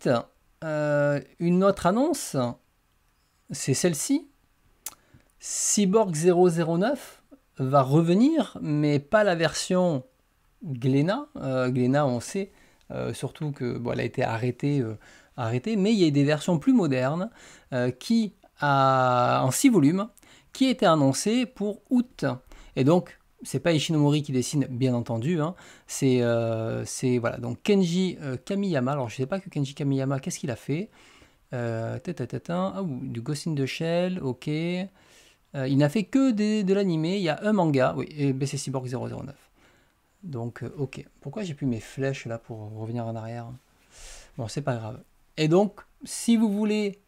Ensuite, une autre annonce, c'est celle-ci. Cyborg 009 va revenir, mais pas la version Glénat. Glénat, on sait surtout que bon, elle a été arrêtée, mais il y a des versions plus modernes en 6 volumes qui étaient annoncées pour août. Et donc, c'est pas Ishinomori qui dessine, bien entendu. Hein. C'est voilà, donc Kenji Kamiyama. Alors, je sais pas que Kenji Kamiyama, qu'est-ce qu'il a fait du Ghost in the Shell, ok. Il n'a fait que de l'animé. Il y a un manga, oui, et BC Cyborg 009. Donc, ok. Pourquoi j'ai plus mes flèches là pour revenir en arrière? Bon, c'est pas grave. Et donc, si vous voulez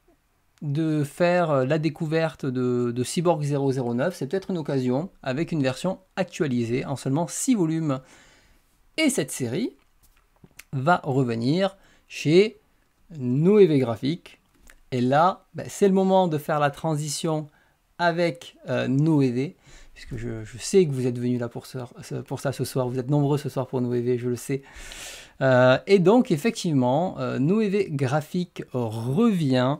de faire la découverte de Cyborg 009, c'est peut-être une occasion avec une version actualisée en seulement 6 volumes. Et cette série va revenir chez Noévé Graphique. Et là, c'est le moment de faire la transition avec Noévé, puisque je sais que vous êtes venus là pour ça ce soir, vous êtes nombreux ce soir pour Noévé, je le sais. Et donc, effectivement, Noévé Graphique revient.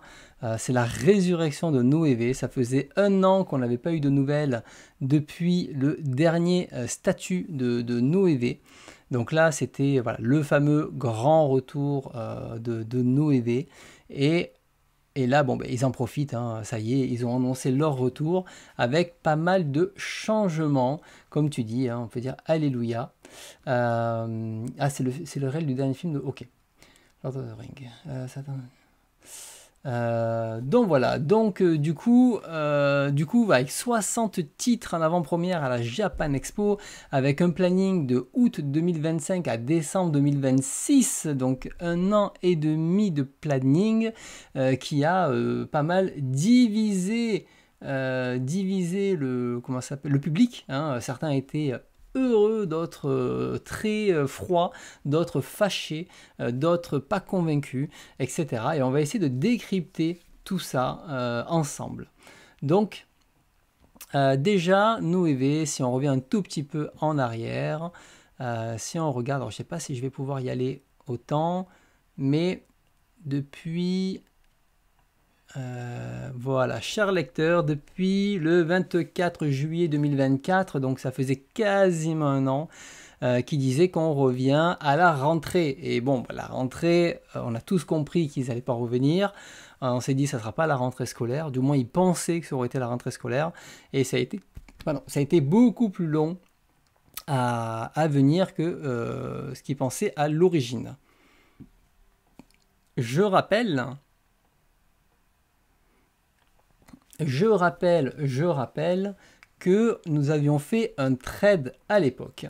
C'est la résurrection de Noévé. Ça faisait 1 an qu'on n'avait pas eu de nouvelles depuis le dernier statut de Noévé. Donc là, c'était voilà, le fameux grand retour de Noévé. Et là, bon, ils en profitent, hein, ça y est, ils ont annoncé leur retour avec pas mal de changements, comme tu dis, hein, on peut dire Alléluia. C'est le réel du dernier film de... Ok. Lord of the Ring. Donc voilà, donc du coup avec 60 titres en avant-première à la Japan Expo, avec un planning de août 2025 à décembre 2026, donc 1 an et demi de planning qui a pas mal divisé le public, hein. Certains étaient heureux, d'autres très froids, d'autres fâchés, d'autres pas convaincus, etc. Et on va essayer de décrypter tout ça ensemble. Donc, déjà, Noévé, si on revient un tout petit peu en arrière, si on regarde, alors je ne sais pas si je vais pouvoir y aller autant, mais depuis... voilà, cher lecteur, depuis le 24 juillet 2024, donc ça faisait quasiment 1 an, qui disait qu'on revient à la rentrée. Et bon, la rentrée, on a tous compris qu'ils n'allaient pas revenir. On s'est dit que ça ne sera pas la rentrée scolaire, du moins ils pensaient que ça aurait été la rentrée scolaire, et ça a été beaucoup plus long à venir que ce qu'ils pensaient à l'origine. Je rappelle que nous avions fait un trade à l'époque.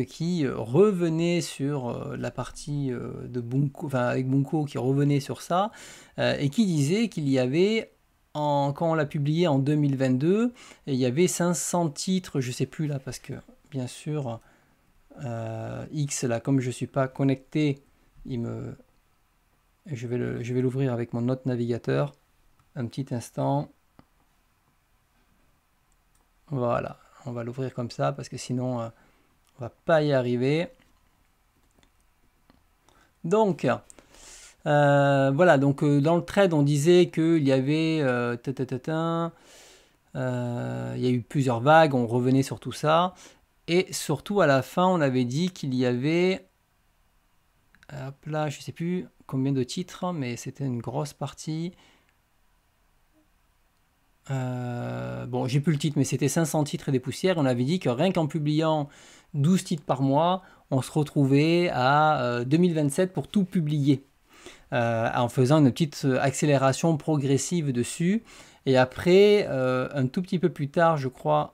Qui revenait sur la partie de Bunko, enfin avec Bunko qui revenait sur ça, et qui disait qu'il y avait, quand on l'a publié en 2022, il y avait 500 titres, je sais plus là, parce que bien sûr, X là, comme je ne suis pas connecté, je vais l'ouvrir avec mon autre navigateur. Un petit instant. Voilà, on va l'ouvrir comme ça parce que sinon on va pas y arriver. Donc voilà, donc dans le trade on disait qu'il y avait il y a eu plusieurs vagues, on revenait sur tout ça, et surtout à la fin on avait dit qu'il y avait, hop là, je sais plus combien de titres, mais c'était une grosse partie. Bon, j'ai plus le titre, mais c'était 500 titres et des poussières. On avait dit que rien qu'en publiant 12 titres par mois, on se retrouvait à 2027 pour tout publier, en faisant une petite accélération progressive dessus. Et après, un tout petit peu plus tard, je crois,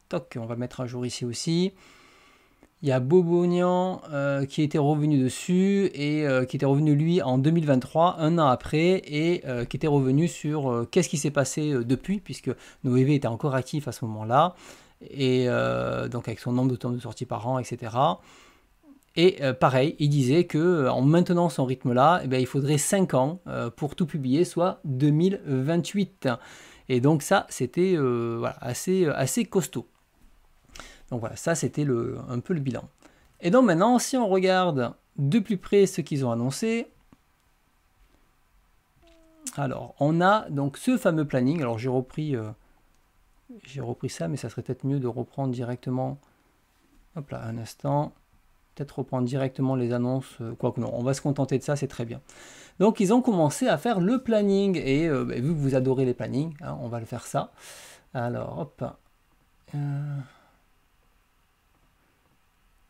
Toc, on va mettre à jour ici aussi. Il y a Bobognan qui était revenu dessus et qui était revenu lui en 2023, 1 an après, et qui était revenu sur qu'est-ce qui s'est passé depuis, puisque Noévé était encore actif à ce moment-là, et donc avec son nombre de tomes de sortie par an, etc. Et pareil, il disait que en maintenant son rythme-là, il faudrait 5 ans pour tout publier, soit 2028. Et donc ça, c'était voilà, assez costaud. Donc voilà, ça c'était un peu le bilan. Et donc maintenant, si on regarde de plus près ce qu'ils ont annoncé. Alors, on a donc ce fameux planning. Alors, j'ai repris ça, mais ça serait peut-être mieux de reprendre directement. Hop là, un instant. Peut-être reprendre directement les annonces. Quoique non, on va se contenter de ça, c'est très bien. Donc, ils ont commencé à faire le planning. Et vu que vous adorez les plannings, hein, on va le faire ça. Alors, hop.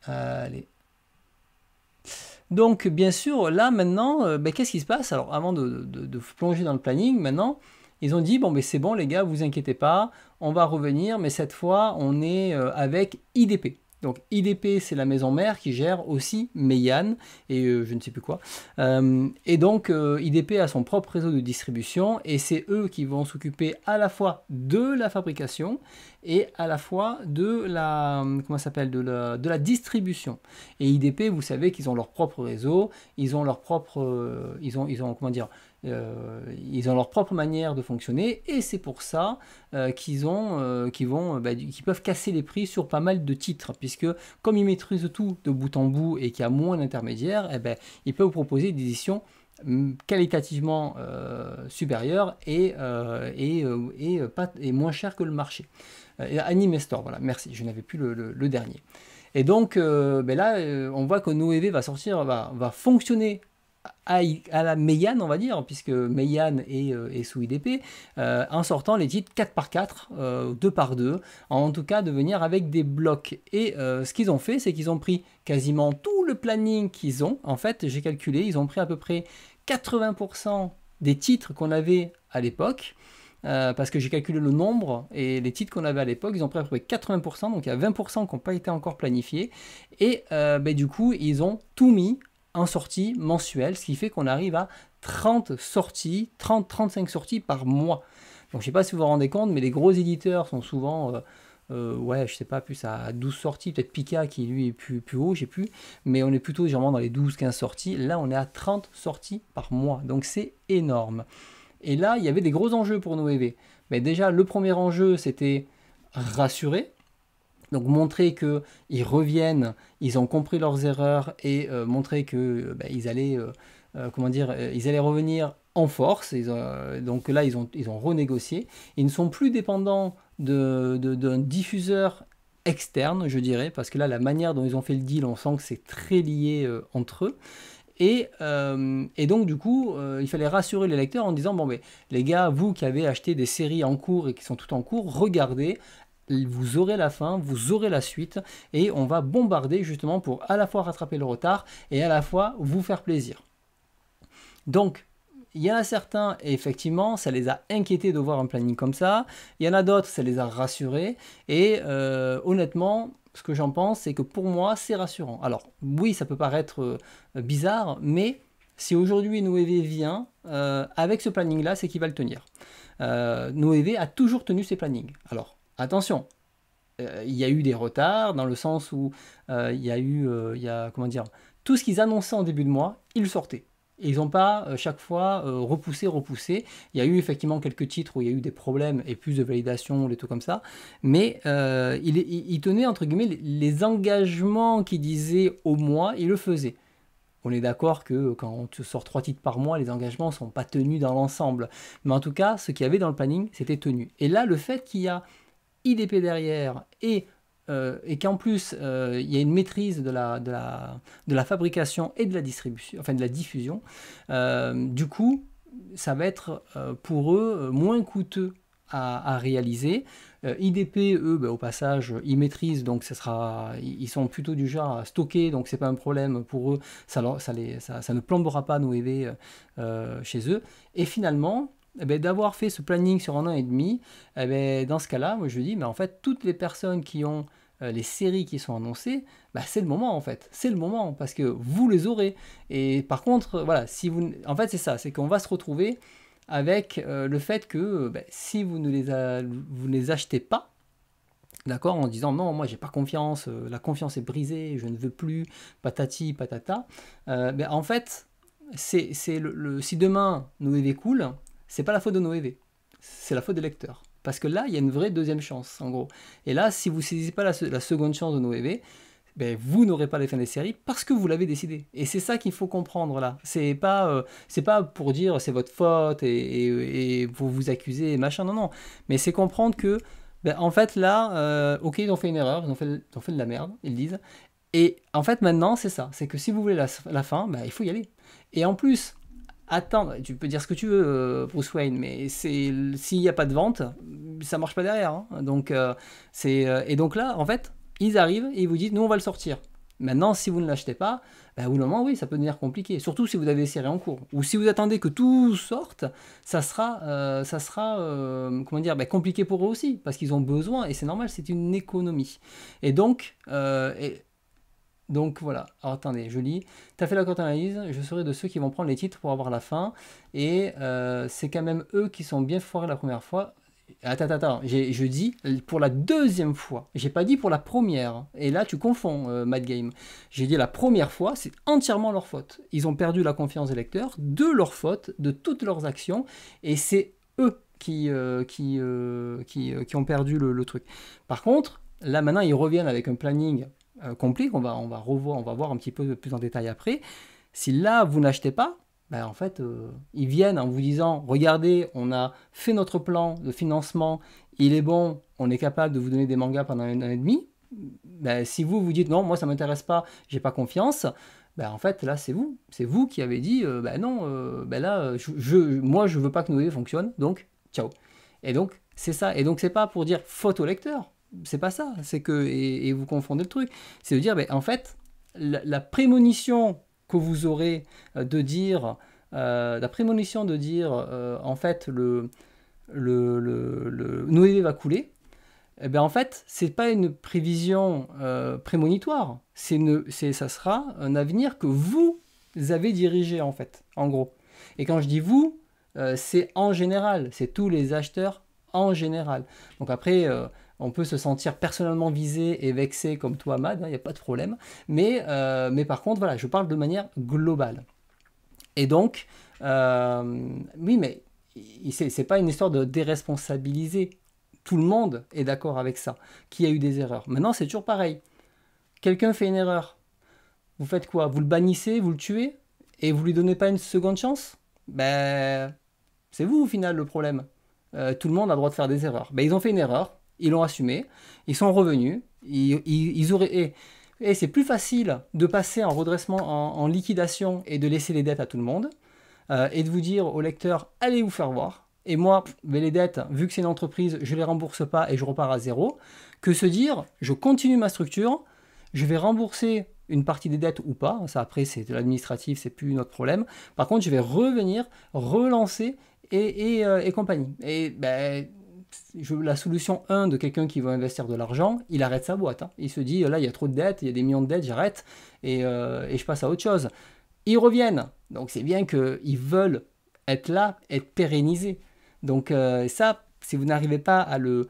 Allez. Donc, bien sûr, là, maintenant, qu'est-ce qui se passe? Alors, avant de plonger dans le planning, maintenant, ils ont dit, bon, mais c'est bon, les gars, vous inquiétez pas, on va revenir, mais cette fois, on est avec IDP. Donc, IDP, c'est la maison mère qui gère aussi Meian et je ne sais plus quoi. Et donc, IDP a son propre réseau de distribution et c'est eux qui vont s'occuper à la fois de la fabrication et à la fois de la, comment ça s'appelle, de la distribution. Et IDP, vous savez qu'ils ont leur propre réseau, ils ont leur propre, ils ont comment dire, ils ont leur propre manière de fonctionner et c'est pour ça qu'ils peuvent casser les prix sur pas mal de titres puisque comme ils maîtrisent tout de bout en bout et qu'il y a moins d'intermédiaires, ils peuvent vous proposer des éditions qualitativement supérieures et moins chères que le marché. Anime Store, voilà, merci, je n'avais plus le dernier. Et donc là, on voit que Noévé va sortir, va fonctionner à la Meian, on va dire, puisque Meian est sous IDP, en sortant les titres 4x4, 2x2, en tout cas de venir avec des blocs. Et ce qu'ils ont fait, c'est qu'ils ont pris quasiment tout le planning qu'ils ont. En fait, j'ai calculé, ils ont pris à peu près 80% des titres qu'on avait à l'époque. Parce que j'ai calculé le nombre et les titres qu'on avait à l'époque, ils ont pris à peu près 80%, donc il y a 20% qui n'ont pas été encore planifiés. Et du coup, ils ont tout mis en sortie mensuelle, ce qui fait qu'on arrive à 30 sorties, 30-35 sorties par mois. Donc je sais pas si vous vous rendez compte, mais les gros éditeurs sont souvent, ouais, je sais pas, plus à 12 sorties, peut-être Pika qui lui est plus haut, je sais plus, mais on est plutôt généralement dans les 12-15 sorties. Là, on est à 30 sorties par mois, donc c'est énorme. Et là, il y avait des gros enjeux pour Noévé. Mais déjà, le premier enjeu, c'était rassurer. Donc montrer qu'ils reviennent, ils ont compris leurs erreurs et montrer que ils allaient, ils allaient revenir en force. Donc là, ils ont renégocié. Ils ne sont plus dépendants d'un diffuseur externe, je dirais, parce que là, la manière dont ils ont fait le deal, on sent que c'est très lié entre eux. Et donc du coup, il fallait rassurer les lecteurs en disant, bon mais les gars, vous qui avez acheté des séries en cours et qui sont toutes en cours, regardez, vous aurez la fin, vous aurez la suite, et on va bombarder justement pour à la fois rattraper le retard et à la fois vous faire plaisir. Donc, il y en a certains, effectivement, ça les a inquiétés de voir un planning comme ça. Il y en a d'autres, ça les a rassurés. Et honnêtement, ce que j'en pense, c'est que pour moi, c'est rassurant. Alors, oui, ça peut paraître bizarre, mais si aujourd'hui Noévé vient avec ce planning-là, c'est qu'il va le tenir. Noévé a toujours tenu ses plannings. Alors, attention, il y a eu des retards dans le sens où il y a comment dire, tout ce qu'ils annonçaient en début de mois, ils le sortaient. Et ils n'ont pas chaque fois repoussé. Il y a eu effectivement quelques titres où il y a eu des problèmes et plus de validation, des trucs comme ça. Mais il tenait entre guillemets les engagements qu'il disait au mois, il le faisait. On est d'accord que quand on te sort 3 titres par mois, les engagements ne sont pas tenus dans l'ensemble. Mais en tout cas, ce qu'il y avait dans le planning, c'était tenu. Et là, le fait qu'il y a IDP derrière et qu'en plus il y a une maîtrise de la fabrication et de la distribution, enfin de la diffusion, du coup ça va être pour eux moins coûteux à réaliser. IDP, eux, au passage, ils maîtrisent, donc ils sont plutôt du genre à stocker, donc c'est pas un problème pour eux, ça ne plombera pas nos EV chez eux. Et finalement, d'avoir fait ce planning sur 1 an et demi, dans ce cas-là, moi je dis, mais en fait, toutes les personnes qui ont les séries qui sont annoncées, c'est le moment en fait, c'est le moment parce que vous les aurez. Et par contre, voilà, en fait c'est ça, c'est qu'on va se retrouver avec le fait que si vous ne les achetez pas, d'accord, en disant non, moi j'ai pas confiance, la confiance est brisée, je ne veux plus, patati patata, en fait, si demain Noévé coule, c'est pas la faute de Noévé, c'est la faute des lecteurs. Parce que là, il y a une vraie deuxième chance, en gros. Et là, si vous ne saisissez pas la seconde chance de Noévé, ben, vous n'aurez pas les fins des séries parce que vous l'avez décidé. Et c'est ça qu'il faut comprendre là. C'est pas pour dire c'est votre faute et vous vous accusez, machin, non, non. Mais c'est comprendre que, ben, en fait, là, ok, ils ont fait une erreur, ils ont fait de la merde, ils le disent. Et en fait, maintenant, c'est ça. C'est que si vous voulez la fin, ben, il faut y aller. Et en plus, attendre, tu peux dire ce que tu veux, Bruce Wayne, mais s'il n'y a pas de vente, ça marche pas derrière. Hein. Donc, et donc là, en fait, ils arrivent et ils vous disent, nous, on va le sortir. Maintenant, si vous ne l'achetez pas, bah, au bout d'un moment, oui, ça peut devenir compliqué. Surtout si vous avez des séries en cours. Ou si vous attendez que tout sorte, ça sera comment dire, bah, compliqué pour eux aussi. Parce qu'ils ont besoin, et c'est normal, c'est une économie. Et donc voilà, alors attendez, je lis. T'as fait la courte analyse, je serai de ceux qui vont prendre les titres pour avoir la fin. Et c'est quand même eux qui sont bien foirés la première fois. Attends, je dis pour la deuxième fois. J'ai pas dit pour la première. Et là, tu confonds, Mad Game. J'ai dit la première fois, c'est entièrement leur faute. Ils ont perdu la confiance des lecteurs, de leur faute, de toutes leurs actions. Et c'est eux qui ont perdu le truc. Par contre, là maintenant, ils reviennent avec un planning complet qu'on va revoir, on va voir un petit peu plus en détail après. Si là vous n'achetez pas, ben en fait ils viennent en vous disant regardez, on a fait notre plan de financement, il est bon, on est capable de vous donner des mangas pendant un an et demi. Ben, si vous dites non, moi ça m'intéresse pas, j'ai pas confiance, ben en fait là c'est vous qui avez dit ben non, ben là moi je veux pas que nos idées fonctionnent, donc ciao. Et donc c'est ça, et donc c'est pas pour dire faute au lecteur, c'est pas ça, c'est que, et vous confondez le truc, c'est de dire, ben, en fait, la prémonition que vous aurez en fait, Noé va couler, eh ben, en fait, c'est pas une prévision prémonitoire, ça sera un avenir que vous avez dirigé, en fait, en gros. Et quand je dis vous, c'est en général, c'est tous les acheteurs en général. Donc après, on peut se sentir personnellement visé et vexé comme toi, Mad, il n'y a pas de problème. Mais par contre, voilà, je parle de manière globale. Et donc, oui, mais c'est pas une histoire de déresponsabiliser. Tout le monde est d'accord avec ça, qu'il y a eu des erreurs. Maintenant, c'est toujours pareil. Quelqu'un fait une erreur. Vous faites quoi? Vous le bannissez, vous le tuez, et vous lui donnez pas une seconde chance? Ben, c'est vous au final le problème. Tout le monde a le droit de faire des erreurs. Ben, ils ont fait une erreur, ils l'ont assumé, ils sont revenus, ils auraient... Et c'est plus facile de passer en redressement, en liquidation et de laisser les dettes à tout le monde, et de vous dire au lecteur, allez vous faire voir. Et moi, ben les dettes, vu que c'est une entreprise, je les rembourse pas et je repars à zéro, que se dire, je continue ma structure, je vais rembourser une partie des dettes ou pas, ça après c'est de l'administratif, c'est plus notre problème. Par contre, je vais revenir, relancer et compagnie. Et ben, la solution 1 de quelqu'un qui veut investir de l'argent, il arrête sa boîte. Hein. Il se dit, là, il y a trop de dettes, il y a des millions de dettes, j'arrête et je passe à autre chose. Ils reviennent. Donc, c'est bien qu'ils veulent être là, être pérennisés. Donc, ça, si vous n'arrivez pas à le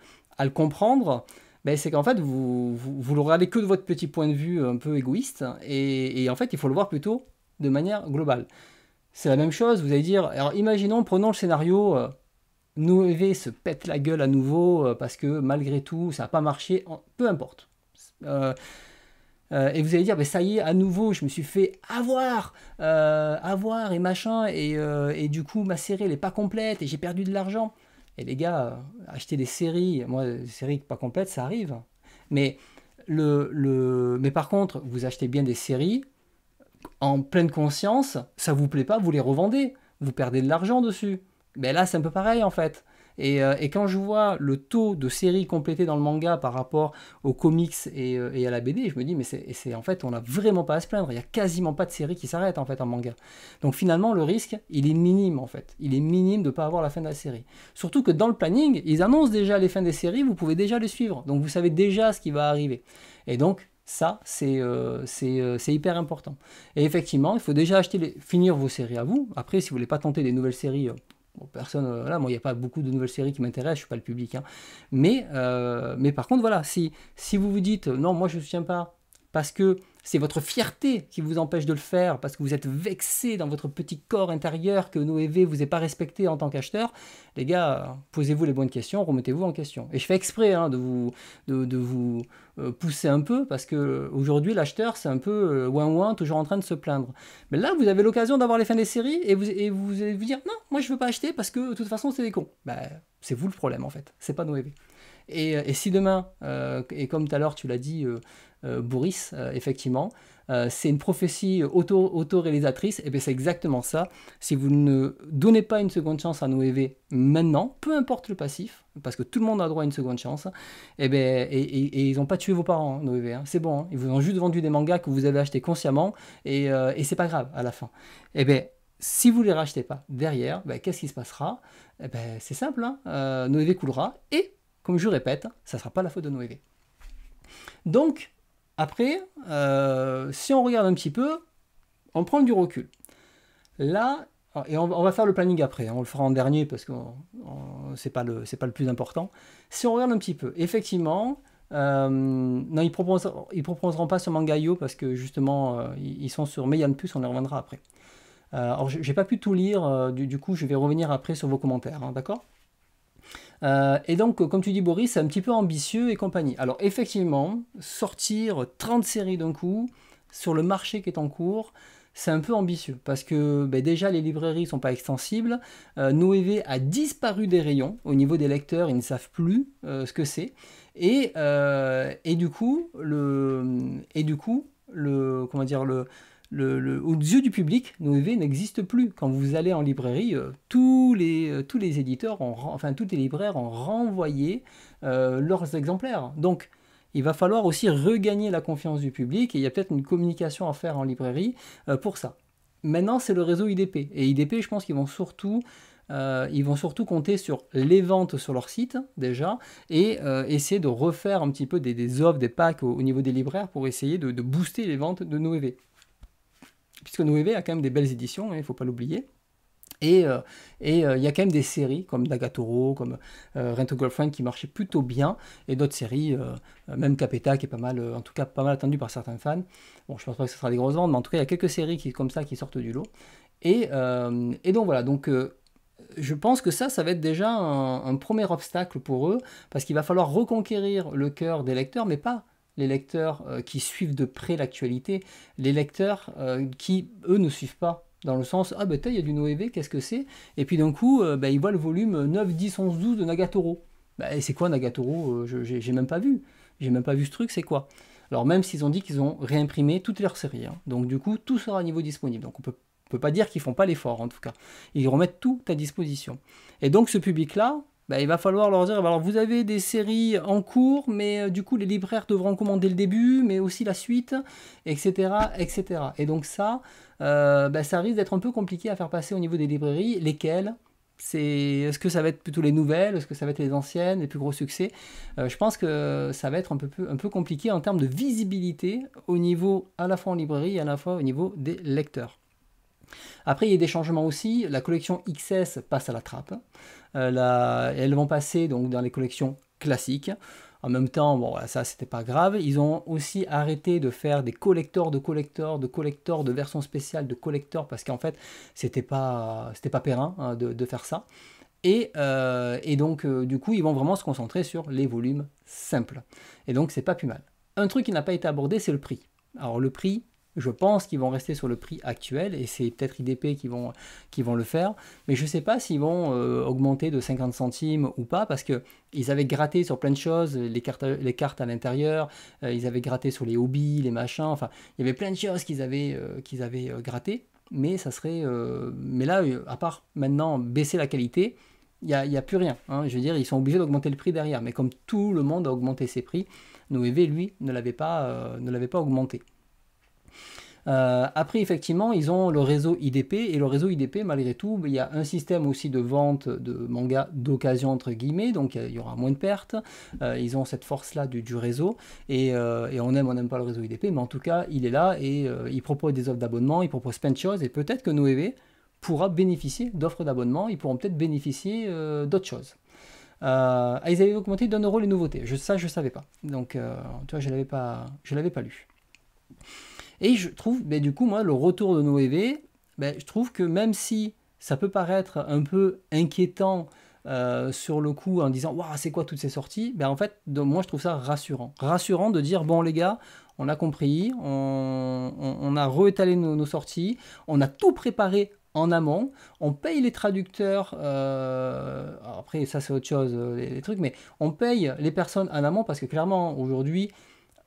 comprendre, ben, c'est qu'en fait, vous le regardez que de votre petit point de vue un peu égoïste. Et en fait, il faut le voir plutôt de manière globale. C'est la même chose, vous allez dire, alors imaginons, prenons le scénario, Noé se pète la gueule à nouveau parce que malgré tout, ça n'a pas marché, peu importe. Et vous allez dire, ben ça y est, à nouveau, je me suis fait avoir et machin, et du coup, ma série, elle n'est pas complète, et j'ai perdu de l'argent. Et les gars, acheter des séries, moi, des séries pas complètes, ça arrive. Mais, mais par contre, vous achetez bien des séries, en pleine conscience, ça vous plaît pas, vous les revendez, vous perdez de l'argent dessus. Ben là, c'est un peu pareil en fait. Et quand je vois le taux de séries complétées dans le manga par rapport aux comics et à la BD, je me dis, mais c'est en fait, on n'a vraiment pas à se plaindre. Il n'y a quasiment pas de séries qui s'arrêtent en fait en manga. Donc finalement, le risque, il est minime en fait. Il est minime de ne pas avoir la fin de la série. Surtout que dans le planning, ils annoncent déjà les fins des séries, vous pouvez déjà les suivre. Donc vous savez déjà ce qui va arriver. Et donc, ça, c'est hyper important. Et effectivement, il faut déjà finir vos séries à vous. Après, si vous voulez pas tenter des nouvelles séries, bon, personne, là, moi, il n'y a pas beaucoup de nouvelles séries qui m'intéressent, je suis pas le public. Hein. Mais par contre, voilà, si vous vous dites, non, moi, je ne soutiens pas parce que c'est votre fierté qui vous empêche de le faire, parce que vous êtes vexé dans votre petit corps intérieur que Noévé vous ait pas respecté en tant qu'acheteur, les gars, posez-vous les bonnes questions, remettez-vous en question. Et je fais exprès de vous pousser un peu, parce que aujourd'hui l'acheteur c'est un peu ouin-ouin, toujours en train de se plaindre. Mais là, vous avez l'occasion d'avoir les fins des séries et vous allez vous dire non, moi je veux pas acheter parce que de toute façon c'est des cons. C'est vous le problème en fait, c'est pas Noévé. Et si demain, et comme tout à l'heure tu l'as dit, Boris, effectivement, c'est une prophétie auto-réalisatrice, et bien c'est exactement ça. Si vous ne donnez pas une seconde chance à Noévé maintenant, peu importe le passif, parce que tout le monde a droit à une seconde chance, et ils n'ont pas tué vos parents, hein, Noévé, hein, c'est bon, hein, ils vous ont juste vendu des mangas que vous avez achetés consciemment, et c'est pas grave à la fin. Et bien, si vous ne les rachetez pas derrière, qu'est-ce qui se passera? C'est simple, hein, Noévé coulera, et comme je répète, ça ne sera pas la faute de Noévé. Donc, après, si on regarde un petit peu, on prend du recul. Là, et on va faire le planning après, on le fera en dernier parce que c'est pas le plus important. Si on regarde un petit peu, effectivement, non, ils proposeront pas ce Mangayo parce que justement, ils sont sur Meian Plus, on y reviendra après. Alors, j'ai pas pu tout lire, du coup, je vais revenir après sur vos commentaires, hein, d'accord? Et donc, comme tu dis Boris, c'est un petit peu ambitieux et compagnie. Alors effectivement, sortir 30 séries d'un coup, sur le marché qui est en cours, c'est un peu ambitieux, parce que déjà les librairies ne sont pas extensibles, Noévé a disparu des rayons, au niveau des lecteurs, ils ne savent plus ce que c'est, et du coup, comment dire, aux yeux du public, Noévé n'existe plus. Quand vous allez en librairie, tous les éditeurs, tous les libraires ont renvoyé leurs exemplaires. Donc, il va falloir aussi regagner la confiance du public, et il y a peut-être une communication à faire en librairie pour ça. Maintenant, c'est le réseau IDP. Et IDP, je pense qu'ils vont surtout compter sur les ventes sur leur site, déjà, et essayer de refaire un petit peu des offres, des packs au niveau des libraires pour essayer de booster les ventes de Noévé. Puisque Noévé a quand même des belles éditions, il ne faut pas l'oublier. Et il y a quand même des séries comme Nagatoro, comme Rent a Girlfriend qui marchaient plutôt bien, et d'autres séries, même Capeta qui est pas mal, en tout cas pas mal attendue par certains fans. Bon, je pense pas que ce sera des grosses ventes, mais en tout cas il y a quelques séries comme ça qui sortent du lot. Et donc voilà, donc je pense que ça va être déjà un premier obstacle pour eux, parce qu'il va falloir reconquérir le cœur des lecteurs, mais pas les lecteurs qui suivent de près l'actualité, les lecteurs qui, eux, ne suivent pas, dans le sens, ah il y a du Noévé, qu'est-ce que c'est? Et puis d'un coup, ils voient le volume 9, 10, 11, 12 de Nagatoro. C'est quoi Nagatoro? J'ai même pas vu. J'ai même pas vu ce truc, c'est quoi? Alors même s'ils ont dit qu'ils ont réimprimé toutes leurs séries, hein. Donc du coup, tout sera à niveau disponible. Donc on peut pas dire qu'ils font pas l'effort, en tout cas. Ils remettent tout à disposition. Et donc ce public-là, il va falloir leur dire, alors vous avez des séries en cours, mais du coup les libraires devront commander le début, mais aussi la suite, etc. etc. Et donc ça risque d'être un peu compliqué à faire passer au niveau des librairies. Lesquelles? Est-ce que ça va être plutôt les nouvelles? Est-ce que ça va être les anciennes, les plus gros succès? Je pense que ça va être un peu compliqué en termes de visibilité, au niveau à la fois en librairie et à la fois au niveau des lecteurs. Après, il y a des changements aussi. La collection XS passe à la trappe. Elles vont passer donc dans les collections classiques. En même temps, bon, ça c'était pas grave. Ils ont aussi arrêté de faire des collectors de versions spéciales de collectors, parce qu'en fait, c'était pas périn, hein, de faire ça. Et donc, du coup, ils vont vraiment se concentrer sur les volumes simples. Et donc, c'est pas plus mal. Un truc qui n'a pas été abordé, c'est le prix. Alors, le prix, je pense qu'ils vont rester sur le prix actuel, et c'est peut-être IDP qui vont le faire, mais je ne sais pas s'ils vont augmenter de 50 centimes ou pas, parce qu'ils avaient gratté sur plein de choses, les cartes à l'intérieur, ils avaient gratté sur les hobbies, les machins, enfin, il y avait plein de choses qu'ils avaient gratté, mais ça serait... mais là, à part maintenant baisser la qualité, il n'y a plus rien, hein. Je veux dire, ils sont obligés d'augmenter le prix derrière, mais comme tout le monde a augmenté ses prix, Noévé, lui, ne l'avait pas augmenté. Après, effectivement, ils ont le réseau IDP, et le réseau IDP, malgré tout, il y a un système aussi de vente de mangas d'occasion, entre guillemets, donc il y aura moins de pertes. Ils ont cette force-là du réseau, et on n'aime pas le réseau IDP, mais en tout cas, il est là, et il propose des offres d'abonnement, il propose plein de choses, et peut-être que Noévé pourra bénéficier d'offres d'abonnement, ils pourront peut-être bénéficier d'autres choses. Ils avaient augmenté d'1 € les nouveautés, ça je savais pas, donc tu vois, je l'avais pas lu. Et je trouve, ben, du coup, moi, le retour de Noévé, ben, je trouve que même si ça peut paraître un peu inquiétant sur le coup en disant waouh, c'est quoi toutes ces sorties, ben, en fait, moi, je trouve ça rassurant. Rassurant de dire bon, les gars, on a compris, on a réétalé nos sorties, on a tout préparé en amont, on paye les traducteurs, après ça c'est autre chose, les trucs, mais on paye les personnes en amont parce que clairement aujourd'hui,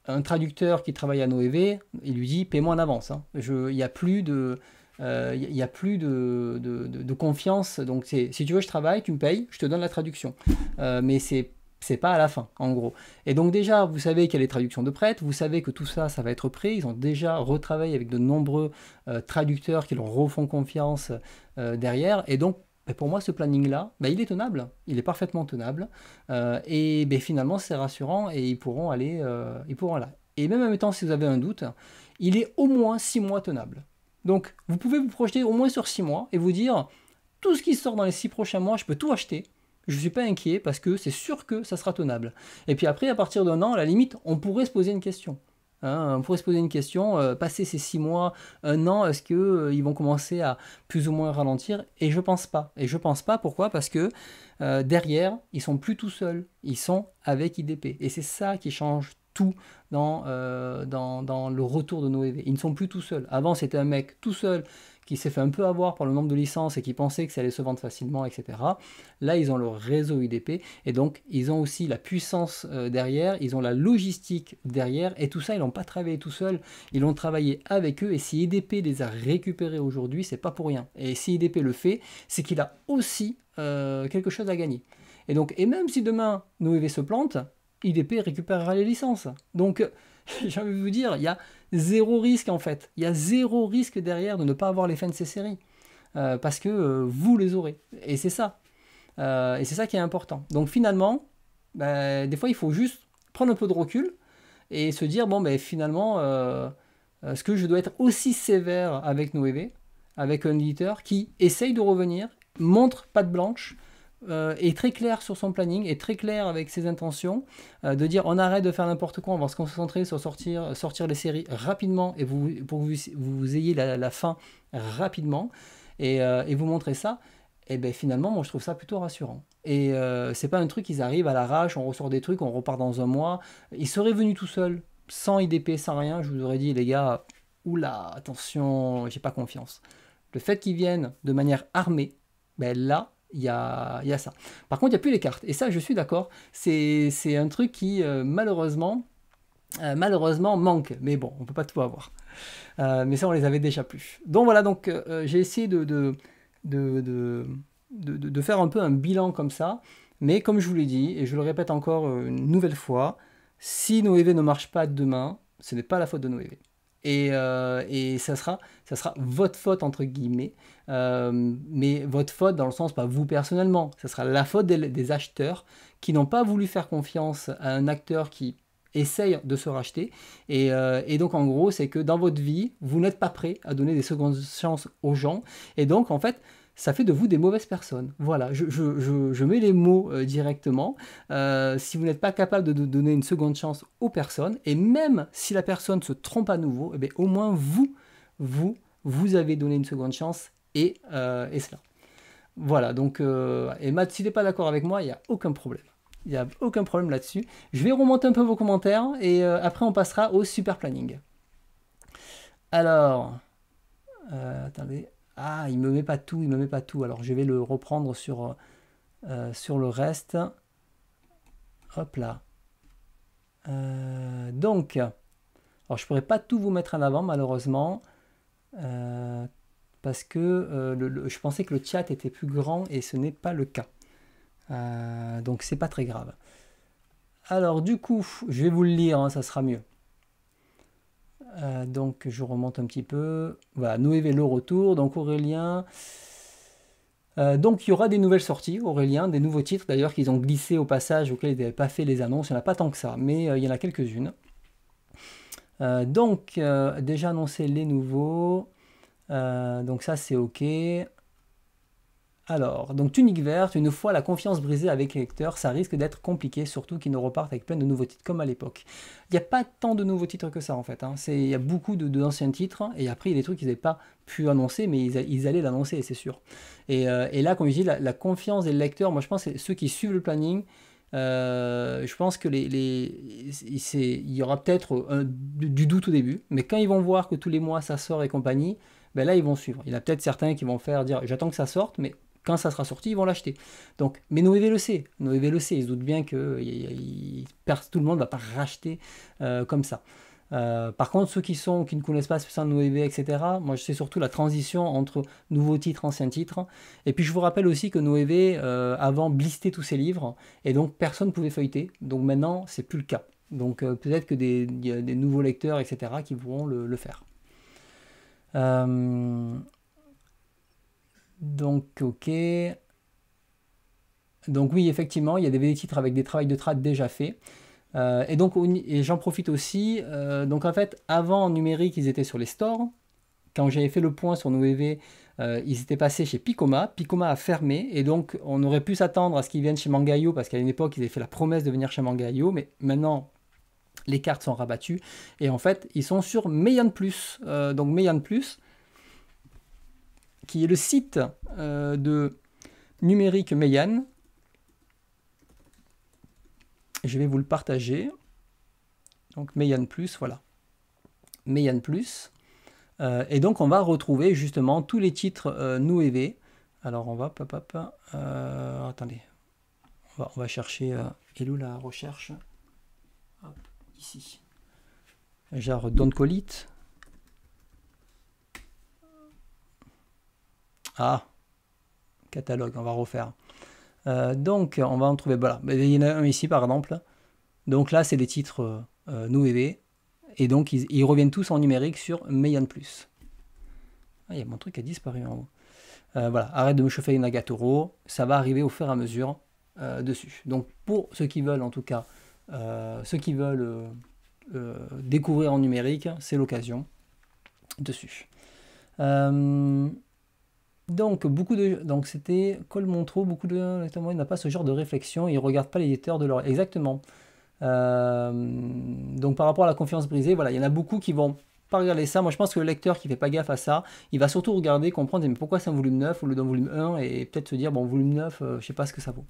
un traducteur qui travaille à Noévé, il lui dit paie-moi en avance. Hein. Il n'y a plus de, y a plus de confiance. Donc si tu veux, je travaille, tu me payes, je te donne la traduction. Mais c'est pas à la fin, en gros. Et donc déjà, vous savez qu'il y a les traductions de prêtres, vous savez que tout ça, ça va être prêt. Ils ont déjà retravaillé avec de nombreux traducteurs qui leur refont confiance derrière. Et donc, pour moi, ce planning-là, il est tenable, il est parfaitement tenable, et finalement, c'est rassurant et ils pourront aller, là. Et même en même temps, si vous avez un doute, il est au moins 6 mois tenable. Donc, vous pouvez vous projeter au moins sur 6 mois et vous dire, tout ce qui sort dans les 6 prochains mois, je peux tout acheter. Je ne suis pas inquiet parce que c'est sûr que ça sera tenable. Et puis après, à partir d'un an, à la limite, on pourrait se poser une question. Hein, on pourrait se poser une question, passer ces 6 mois, un an, est-ce qu'ils vont commencer à plus ou moins ralentir? Et je pense pas. Et je pense pas, pourquoi? Parce que derrière, ils sont plus tout seuls, ils sont avec IDP. Et c'est ça qui change tout dans le retour de Noévé. Ils ne sont plus tout seuls. Avant, c'était un mec tout seul qui s'est fait un peu avoir par le nombre de licences et qui pensait que ça allait se vendre facilement, etc. Là, ils ont le réseau IDP et donc ils ont aussi la puissance derrière, ils ont la logistique derrière et tout ça, ils n'ont pas travaillé tout seuls, ils l'ont travaillé avec eux et si IDP les a récupérés aujourd'hui, c'est pas pour rien. Et si IDP le fait, c'est qu'il a aussi quelque chose à gagner. Et donc, et même si demain Noévé se plante, IDP récupérera les licences. Donc, j'ai envie de vous dire, il y a zéro risque en fait. Il y a zéro risque derrière de ne pas avoir les fins de ces séries. Parce que vous les aurez. Et c'est ça. Et c'est ça qui est important. Donc finalement, des fois, il faut juste prendre un peu de recul et se dire, bon, finalement, est-ce que je dois être aussi sévère avec Noévé, avec un éditeur qui essaye de revenir, montre patte blanche, est très clair sur son planning, est très clair avec ses intentions, de dire on arrête de faire n'importe quoi, on va se concentrer sur sortir les séries rapidement et pour que vous ayez la fin rapidement et vous montrer ça, et finalement moi je trouve ça plutôt rassurant. Et c'est pas un truc, ils arrivent à l'arrache, on ressort des trucs, on repart dans un mois. Ils seraient venus tout seuls, sans IDP, sans rien, je vous aurais dit les gars, oula, attention, j'ai pas confiance. Le fait qu'ils viennent de manière armée, là, il y a ça. Par contre, il n'y a plus les cartes. Et ça, je suis d'accord. C'est un truc qui, malheureusement, manque. Mais bon, on ne peut pas tout avoir. Mais ça, on les avait déjà plus. Donc voilà, donc j'ai essayé de faire un peu un bilan comme ça. Mais comme je vous l'ai dit, et je le répète encore une nouvelle fois, si Noévé ne marche pas demain, ce n'est pas la faute de Noévé. Et ça sera votre faute entre guillemets, mais votre faute dans le sens pas vous personnellement, ça sera la faute des acheteurs qui n'ont pas voulu faire confiance à un acteur qui essaye de se racheter et donc en gros c'est que dans votre vie vous n'êtes pas prêt à donner des secondes chances aux gens et donc en fait ça fait de vous des mauvaises personnes. Voilà, je mets les mots directement. Si vous n'êtes pas capable de donner une seconde chance aux personnes, et même si la personne se trompe à nouveau, au moins vous avez donné une seconde chance et cela. Voilà, donc, et Matt, si tu n'es pas d'accord avec moi, il n'y a aucun problème. Il n'y a aucun problème là-dessus. Je vais remonter un peu vos commentaires et après on passera au super planning. Alors, attendez. Ah, il me met pas tout, il me met pas tout. Alors je vais le reprendre sur le reste. Hop là. Donc, alors je pourrais pas tout vous mettre en avant malheureusement parce que je pensais que le chat était plus grand et ce n'est pas le cas. Donc c'est pas très grave. Alors du coup, je vais vous le lire, hein, ça sera mieux. Donc je remonte un petit peu. Voilà, Noévé le retour. Donc Aurélien. Donc il y aura des nouvelles sorties, Aurélien, des nouveaux titres d'ailleurs qu'ils ont glissés au passage auxquels ils n'avaient pas fait les annonces. Il n'y en a pas tant que ça, mais il y en a quelques-unes. Donc déjà annoncé les nouveaux. Donc ça c'est ok. Alors, donc tunique verte, une fois la confiance brisée avec les lecteurs, ça risque d'être compliqué, surtout qu'ils ne repartent avec plein de nouveaux titres comme à l'époque. Il n'y a pas tant de nouveaux titres que ça en fait, hein. Il y a beaucoup d'anciens titres, et après il y a des trucs qu'ils n'avaient pas pu annoncer, mais ils allaient l'annoncer, c'est sûr. Et là, comme je dis, la confiance des lecteurs, moi je pense que ceux qui suivent le planning, je pense que il y aura peut-être du doute au début, mais quand ils vont voir que tous les mois ça sort et compagnie, ben là ils vont suivre. Il y en a peut-être certains qui vont faire dire j'attends que ça sorte, mais quand ça sera sorti, ils vont l'acheter. Donc, mais Noévé le sait, Noévé le sait, ils se doutent bien que tout le monde ne va pas racheter comme ça. Par contre, ceux qui ne connaissent pas spécialement Noévé, etc., moi je sais surtout la transition entre nouveaux titres, anciens titres. Et puis je vous rappelle aussi que Noévé, avant, blistait tous ses livres, et donc personne ne pouvait feuilleter. Donc maintenant, c'est plus le cas. Donc peut-être que il y a des nouveaux lecteurs, etc., qui pourront le faire. Donc, ok. Donc oui, effectivement, il y a des titres avec des travails de trad déjà faits. Et donc, j'en profite aussi. Donc en fait, avant en numérique, ils étaient sur les stores. Quand j'avais fait le point sur Noévé, ils étaient passés chez Picoma. Picoma a fermé, et donc on aurait pu s'attendre à ce qu'ils viennent chez Mangayo, parce qu'à une époque, ils avaient fait la promesse de venir chez Mangayo, mais maintenant, les cartes sont rabattues. Et en fait, ils sont sur Meian Plus. Donc Meian Plus, qui est le site de numérique Meian. Je vais vous le partager. Donc Meian Plus, voilà. Meian Plus. Et donc on va retrouver justement tous les titres Noévé. Alors on va, attendez, on va chercher, et où la recherche? Hop, ici. Genre Don Colite. Ah, catalogue, on va refaire. Donc on va en trouver, voilà, il y en a un ici par exemple. Donc là c'est des titres Noévé. Et donc ils reviennent tous en numérique sur Meian Plus. Ah, il y a mon truc qui a disparu en haut. Voilà, arrête de me chauffer Nagatoro, ça va arriver au fur et à mesure dessus. Donc pour ceux qui veulent en tout cas, ceux qui veulent découvrir en numérique, c'est l'occasion dessus. Donc c'était Cole Montreux, beaucoup de lecteurs n'a pas ce genre de réflexion, ils ne regardent pas l'éditeur de leur... Exactement. Donc par rapport à la confiance brisée, voilà, il y en a beaucoup qui vont pas regarder ça. Moi je pense que le lecteur qui fait pas gaffe à ça, il va surtout regarder, comprendre mais pourquoi c'est un volume 9 au lieu d'un volume 1, et peut-être se dire bon, volume 9, je sais pas ce que ça vaut.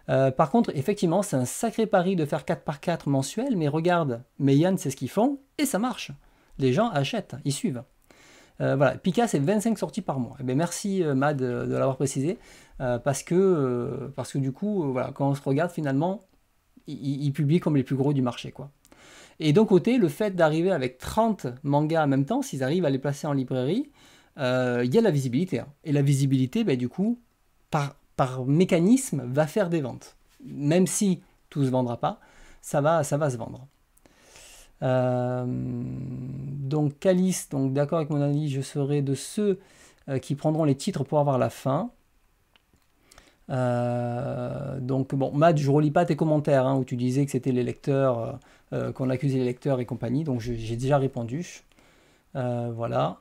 Par contre, effectivement, c'est un sacré pari de faire 4x4 mensuel, mais regarde, Meian c'est ce qu'ils font, et ça marche. Les gens achètent, ils suivent. Voilà, Pika c'est 25 sorties par mois. Eh bien, merci Mad de l'avoir précisé, parce que du coup, voilà, quand on se regarde finalement, ils publient comme les plus gros du marché, quoi. Et d'un côté, le fait d'arriver avec 30 mangas en même temps, s'ils arrivent à les placer en librairie, il y a la visibilité, hein. Et la visibilité, ben, du coup, par mécanisme, va faire des ventes. Même si tout ne se vendra pas, ça va se vendre. Donc Calice, donc d'accord avec mon analyse, je serai de ceux qui prendront les titres pour avoir la fin. Donc bon, Matt, je relis pas tes commentaires hein, où tu disais que c'était les lecteurs, qu'on accusait les lecteurs et compagnie, donc j'ai déjà répondu. Voilà.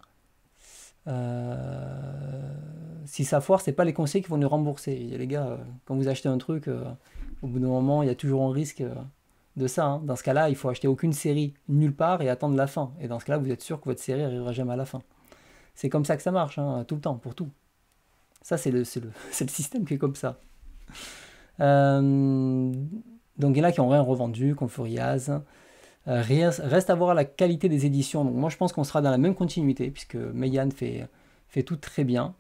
Si ça foire, c'est pas les conseils qui vont nous rembourser. Les gars, quand vous achetez un truc, au bout d'un moment, il y a toujours un risque de ça, hein. Dans ce cas-là, il faut acheter aucune série nulle part et attendre la fin. Et dans ce cas-là, vous êtes sûr que votre série n'arrivera jamais à la fin. C'est comme ça que ça marche, hein, tout le temps, pour tout. Ça, c'est le système qui est comme ça. Donc il y en a qui n'ont rien revendu, qu'on Furiaz. Reste à voir la qualité des éditions. Donc moi je pense qu'on sera dans la même continuité, puisque Meian fait tout très bien.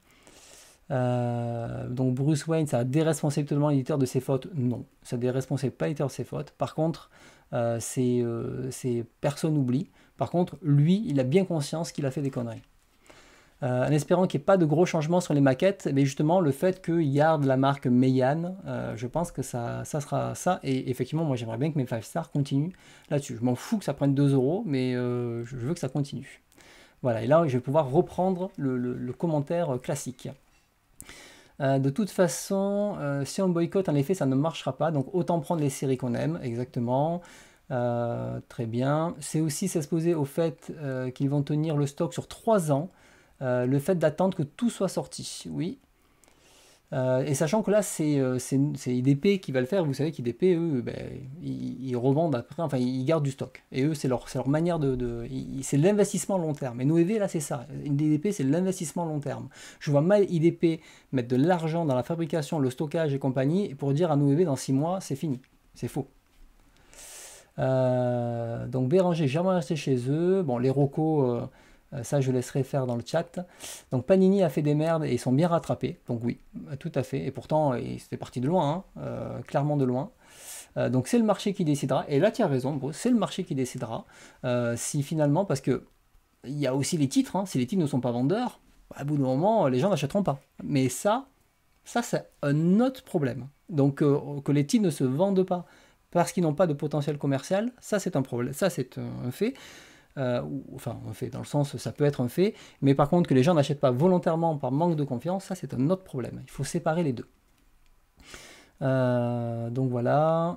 Donc Bruce Wayne, ça déresponsabilise totalement l'éditeur de ses fautes? Non, ça déresponsabilise pas l'éditeur de ses fautes. Par contre, c'est personne n'oublie. Par contre, lui, il a bien conscience qu'il a fait des conneries. En espérant qu'il n'y ait pas de gros changements sur les maquettes, mais justement le fait qu'il garde la marque Meian, je pense que ça sera ça. Et effectivement, moi j'aimerais bien que mes 5 stars continuent là-dessus. Je m'en fous que ça prenne 2 euros, mais je veux que ça continue. Voilà, et là je vais pouvoir reprendre le commentaire classique. De toute façon, si on boycotte, en effet, ça ne marchera pas. Donc autant prendre les séries qu'on aime, exactement. Très bien. C'est aussi s'exposer au fait qu'ils vont tenir le stock sur 3 ans. Le fait d'attendre que tout soit sorti, oui. Et sachant que là, c'est IDP qui va le faire. Vous savez qu'IDP, eux, ben, ils revendent après, enfin, ils gardent du stock. Et eux, c'est leur manière c'est l'investissement long terme. Et Noévé, là, c'est ça. IDP, c'est l'investissement long terme. Je vois mal IDP mettre de l'argent dans la fabrication, le stockage et compagnie, pour dire à Noévé, dans 6 mois, c'est fini. C'est faux. Donc Béranger, jamais resté chez eux. Bon, les Rocco, ça je laisserai faire dans le chat. Donc Panini a fait des merdes et ils sont bien rattrapés. Donc oui, tout à fait. Et pourtant, c'était parti de loin, hein, clairement de loin. Donc c'est le marché qui décidera. Et là, tu as raison, c'est le marché qui décidera. Si finalement, parce que il y a aussi les titres, hein, si les titres ne sont pas vendeurs, à bout d'un moment, les gens n'achèteront pas. Mais ça c'est un autre problème. Donc que les titres ne se vendent pas parce qu'ils n'ont pas de potentiel commercial, ça c'est un problème, ça c'est un fait. Enfin, un fait, dans le sens, ça peut être un fait, mais par contre que les gens n'achètent pas volontairement par manque de confiance, ça c'est un autre problème. Il faut séparer les deux. Donc voilà.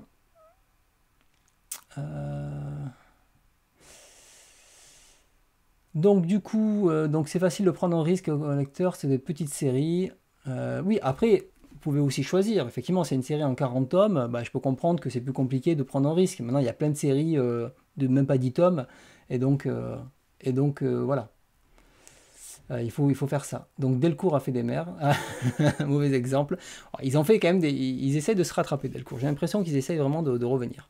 Donc du coup, donc c'est facile de prendre un risque au lecteur, c'est des petites séries. Oui, après, vous pouvez aussi choisir. Effectivement, c'est une série en 40 tomes, bah, je peux comprendre que c'est plus compliqué de prendre un risque. Maintenant, il y a plein de séries de même pas 10 tomes, et donc, voilà. Il faut faire ça. Donc Delcourt a fait des merdes, mauvais exemple. Ils ont fait quand même ils essayent de se rattraper, Delcourt. J'ai l'impression qu'ils essayent vraiment de revenir.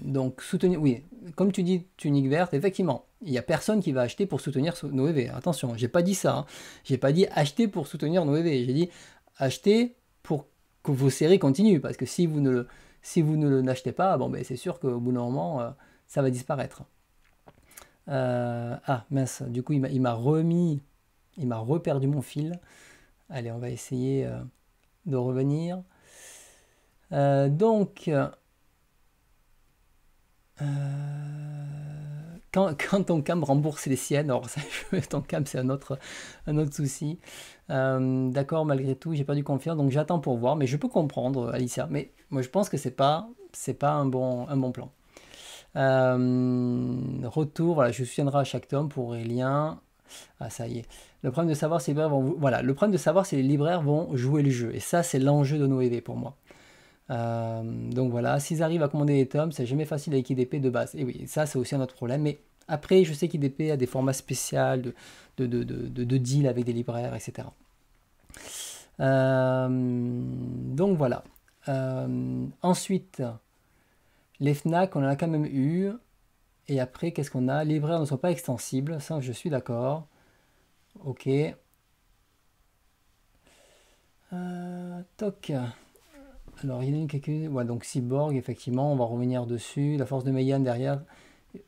Donc soutenir, oui, comme tu dis, tunique verte, effectivement, il n'y a personne qui va acheter pour soutenir Noévé. Attention, j'ai pas dit ça. Hein. J'ai pas dit acheter pour soutenir Noévé. J'ai dit acheter pour que vos séries continuent. Parce que si vous ne l'achetez pas, bon, ben, c'est sûr qu'au bout d'un moment, ça va disparaître. Ah mince, du coup il m'a reperdu mon fil. Allez, on va essayer de revenir. Donc, quand ton cam rembourse les siennes, alors ça, ton cam c'est un autre souci. D'accord, malgré tout, j'ai perdu confiance, donc j'attends pour voir, mais je peux comprendre, Alicia, mais moi je pense que c'est pas un bon plan. Retour, voilà, je soutiendrai à chaque tome pour Aurélien. Ah, ça y est. Le problème de savoir si les libraires vont, voilà, le problème de savoir si les libraires vont jouer le jeu, et ça c'est l'enjeu de Noévé pour moi. Donc voilà, s'ils arrivent à commander des tomes, c'est jamais facile avec IDP de base. Et oui, ça c'est aussi un autre problème. Mais après, je sais qu'IDP a des formats spéciaux de deal avec des libraires, etc. Donc voilà. Ensuite, les FNAC, on en a quand même eu. Et après, qu'est-ce qu'on a? Les libraires ne sont pas extensibles, ça je suis d'accord. Ok. Toc. Alors, il y en a quelques... Ouais, donc Cyborg, effectivement, on va revenir dessus. La force de Meian derrière,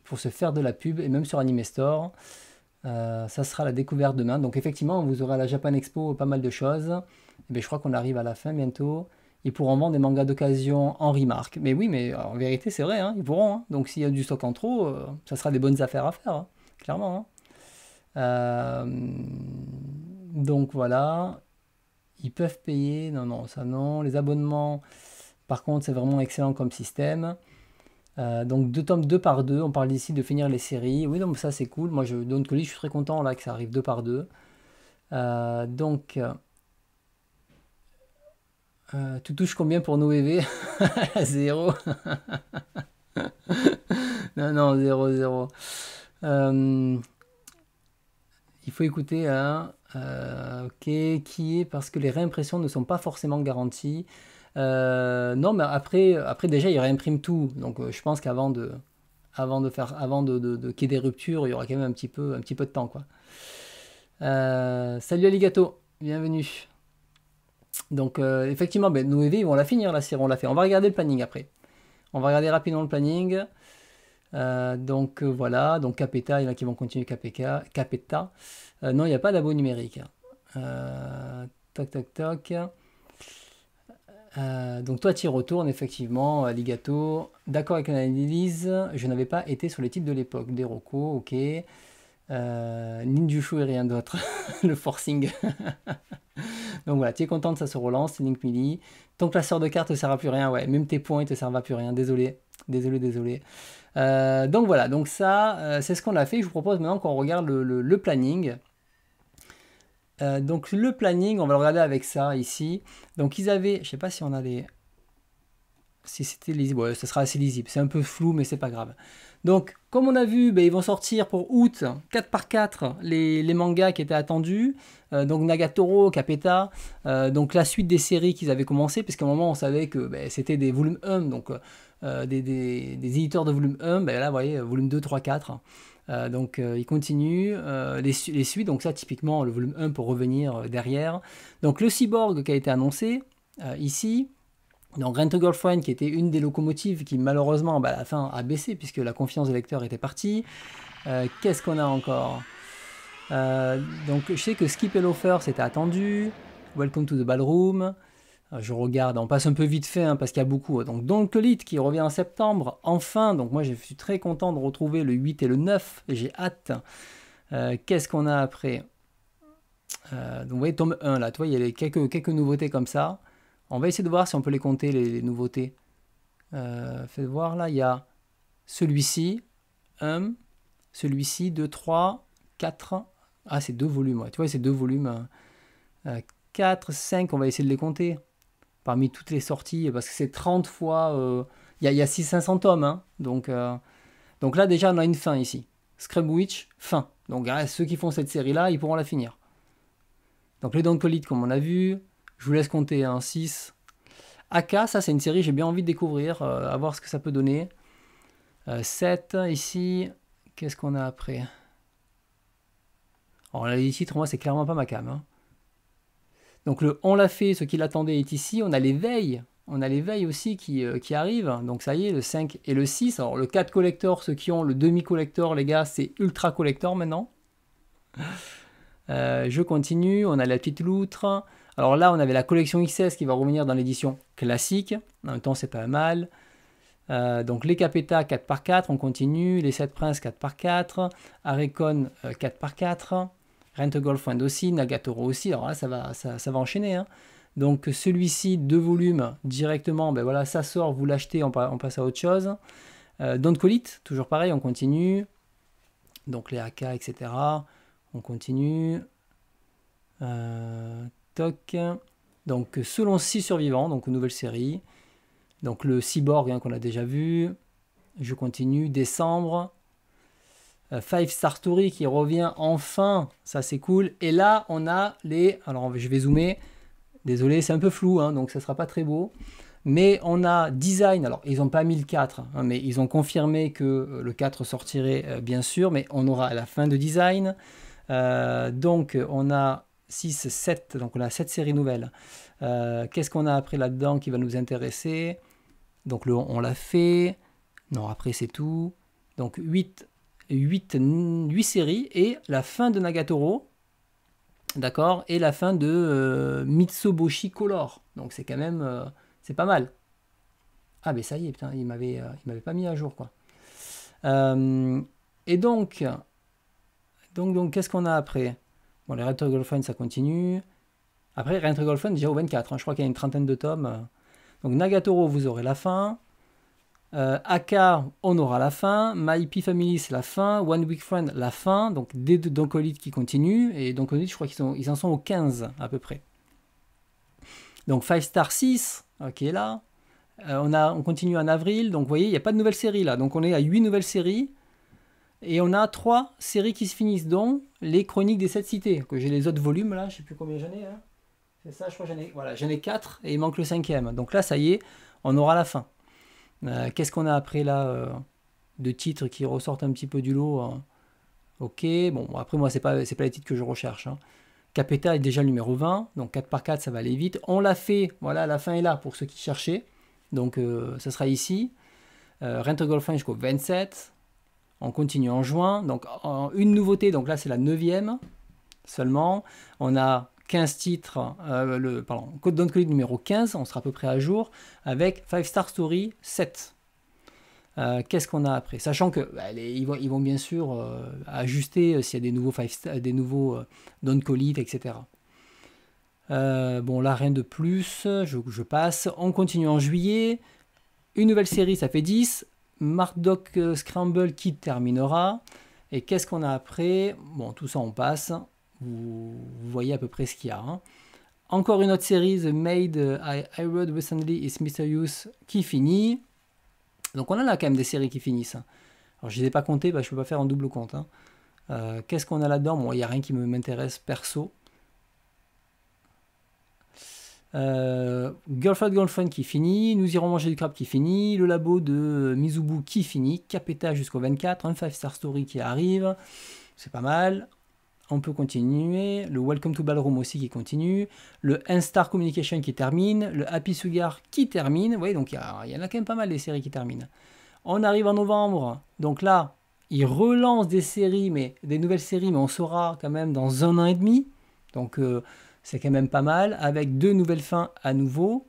pour se faire de la pub, et même sur Anime Store. Ça sera la découverte demain. Donc, effectivement, vous aurez à la Japan Expo pas mal de choses. Et bien, je crois qu'on arrive à la fin bientôt. Ils pourront vendre des mangas d'occasion en remarque. Mais oui, mais en vérité, c'est vrai, hein, ils pourront. Hein. Donc, s'il y a du stock en trop, ça sera des bonnes affaires à faire, hein, clairement. Hein. Donc, voilà. Ils peuvent payer, non, ça non. Les abonnements, par contre, c'est vraiment excellent comme système. Donc 2 tomes 2 par 2, on parle ici de finir les séries. Oui, donc ça c'est cool. Moi, Don't Colis, je suis très content là que ça arrive 2 par 2. Donc, tu touches combien pour Noévé? 0. Non, 0, 0. Il faut écouter un... ok, qui est parce que les réimpressions ne sont pas forcément garanties. Non, mais après déjà, il réimprime tout. Donc, je pense qu'avant de qu'il y ait des ruptures, il y aura quand même un petit peu de temps, quoi. Salut Aligato, bienvenue. Donc, effectivement, ben, Noévé, ils vont la finir, la série, on l'a fait. On va regarder le planning après. On va regarder rapidement le planning. Donc, voilà. Donc, Capeta, il y en a qui vont continuer Capeta. Non, il n'y a pas d'abo numérique. Toc, toc, toc. Donc toi tu y retournes effectivement, Aligato. D'accord avec l'analyse, je n'avais pas été sur les types de l'époque. Des Rocco, ok. Ninjutsu et rien d'autre. Le forcing. Donc voilà, tu es content, ça se relance, Link Melee. Ton classeur de cartes ne sert à plus rien, ouais. Même tes points ne te servent à plus rien, désolé. Désolé. Donc voilà, donc ça, c'est ce qu'on a fait. Je vous propose maintenant qu'on regarde le planning. Donc le planning, on va le regarder avec ça ici. Donc ils avaient, je sais pas si on a les... Si c'était lisible, ouais, ça sera assez lisible. C'est un peu flou, mais c'est pas grave. Donc, comme on a vu, ben, ils vont sortir pour août 4 par 4 les mangas qui étaient attendus. Donc Nagatoro, Capeta, donc la suite des séries qu'ils avaient commencé, puisqu'à un moment on savait que ben, c'était des volumes 1, donc des éditeurs de volume 1, ben là vous voyez, volume 2, 3, 4. Donc ils continuent les suites, donc ça typiquement le volume 1 pour revenir derrière. Donc le Cyborg qui a été annoncé ici. Donc Rent a Girlfriend qui était une des locomotives qui malheureusement bah, à la fin a baissé puisque la confiance des lecteurs était partie. Qu'est-ce qu'on a encore donc je sais que Skip et Loafer c'était attendu. Welcome to the Ballroom. Je regarde, on passe un peu vite fait hein, parce qu'il y a beaucoup. Donc Donkolit qui revient en septembre, enfin. Donc moi je suis très content de retrouver le 8 et le 9. J'ai hâte. Qu'est-ce qu'on a après donc vous voyez tome 1 là, tu vois, il y a quelques nouveautés comme ça. On va essayer de voir si on peut les compter, les nouveautés. Faites voir, là, il y a celui-ci, 1, celui-ci, 2, 3, 4. Ah, c'est 2 volumes, ouais. Tu vois, c'est 2 volumes. 4, 5, on va essayer de les compter. Parmi toutes les sorties, parce que c'est 30 fois... Il y a 500 tomes, hein. Donc là, déjà, on a une fin ici. Scrub Witch, fin. Donc ceux qui font cette série-là, ils pourront la finir. Donc les Donkolit, comme on a vu... Je vous laisse compter, hein, 6. Aka, ça c'est une série, j'ai bien envie de découvrir, à voir ce que ça peut donner. 7, ici. Qu'est-ce qu'on a après? Alors là, les titres, moi, c'est clairement pas ma cam. Hein. Donc le On l'a fait, ce qui l'attendait est ici. On a les veilles. On a les veilles aussi qui arrivent. Donc ça y est, le 5 et le 6. Alors le 4 collector, ceux qui ont le demi-collector, les gars, c'est ultra collector maintenant. Je continue. On a la petite loutre. Alors là, on avait la collection XS qui va revenir dans l'édition classique. En même temps, c'est pas mal. Donc les Capeta 4 par 4, on continue. Les 7 Princes 4 par 4. Arecon 4 par 4. Rent a Girlfriend aussi. Nagatoro aussi. Alors là, ça va enchaîner. Hein. Donc celui-ci, 2 volumes directement. Ben voilà, ça sort, vous l'achetez, on passe à autre chose. Don't Call It, toujours pareil, on continue. Donc les AK, etc. On continue. Toc. Donc selon 6 survivants, donc une nouvelle série. Donc le Cyborg hein, qu'on a déjà vu. Je continue. Décembre. 5 Star Story qui revient enfin. Ça c'est cool. Et là on a les... Alors je vais zoomer. Désolé c'est un peu flou hein, donc ça sera pas très beau. Mais on a Design. Alors ils n'ont pas mis le 4. Hein, mais ils ont confirmé que le 4 sortirait bien sûr. Mais on aura à la fin de Design. Donc on a 6, 7, donc on a 7 séries nouvelles. Qu'est-ce qu'on a après là-dedans qui va nous intéresser? Donc on l'a fait. Non, après c'est tout. Donc 8 séries et la fin de Nagatoro. D'accord? Et la fin de Mitsuboshi Color. Donc c'est quand même... c'est pas mal. Ah mais ça y est, putain, il m'avait pas mis à jour quoi. Et donc qu'est-ce qu'on a après? Bon, les Rent a Girlfriend, ça continue. Après, Rent a Girlfriend, déjà au 24. Hein, je crois qu'il y a une trentaine de tomes. Donc, Nagatoro, vous aurez la fin. Aka, on aura la fin. My Happy Family, c'est la fin. One Week Friend, la fin. Donc, des Donkolit qui continuent. Et Donkolit, je crois qu'ils en sont au 15 à peu près. Donc, 5 Star 6, qui est là. On continue en avril. Donc, vous voyez, il n'y a pas de nouvelles séries là. Donc, on est à 8 nouvelles séries. Et on a 3 séries qui se finissent, dont les Chroniques des 7 cités. Que j'ai les autres volumes là, je ne sais plus combien j'en ai. Hein. C'est ça, je crois que j'en ai 4 et il manque le 5e. Donc là, ça y est, on aura la fin. Qu'est-ce qu'on a après là de titres qui ressortent un petit peu du lot hein. Ok, bon, après moi, c'est pas les titres que je recherche. Hein. Capeta est déjà le numéro 20, donc 4 par 4, ça va aller vite. On l'a fait, voilà, la fin est là pour ceux qui cherchaient. Donc ça sera ici. Rent a Girlfriend jusqu'au 27. On continue en juin, donc une nouveauté, donc là c'est la 9e seulement. On a 15 titres, Code Donkolit numéro 15, on sera à peu près à jour, avec 5 Star Story 7. Qu'est-ce qu'on a après? Sachant que ils vont bien sûr ajuster s'il y a des nouveaux Donkolit, etc. Bon là rien de plus, je passe. On continue en juillet. Une nouvelle série, ça fait 10. Murdoch Scramble qui terminera. Et qu'est-ce qu'on a après? Bon, tout ça on passe. vous voyez à peu près ce qu'il y a. Hein. Encore une autre série, The Maid I Read Recently is Mysterious, qui finit. Donc on en a quand même des séries qui finissent. Alors je ne les ai pas comptées, je ne peux pas faire en double compte. Hein. Qu'est-ce qu'on a là-dedans? Bon, il n'y a rien qui m'intéresse perso. Girlfriend qui finit, Nous irons manger du crabe qui finit, le labo de Mizubu qui finit, Capeta jusqu'au 24, un 5-star story qui arrive, c'est pas mal. On peut continuer, le Welcome to Ballroom aussi qui continue, le Instar Communication qui termine, le Happy Sugar qui termine, oui, donc il y en a quand même pas mal des séries qui terminent. On arrive en novembre, donc là, ils relancent des séries, mais des nouvelles séries, mais on saura quand même dans 1 an et demi, donc c'est quand même pas mal, avec 2 nouvelles fins à nouveau.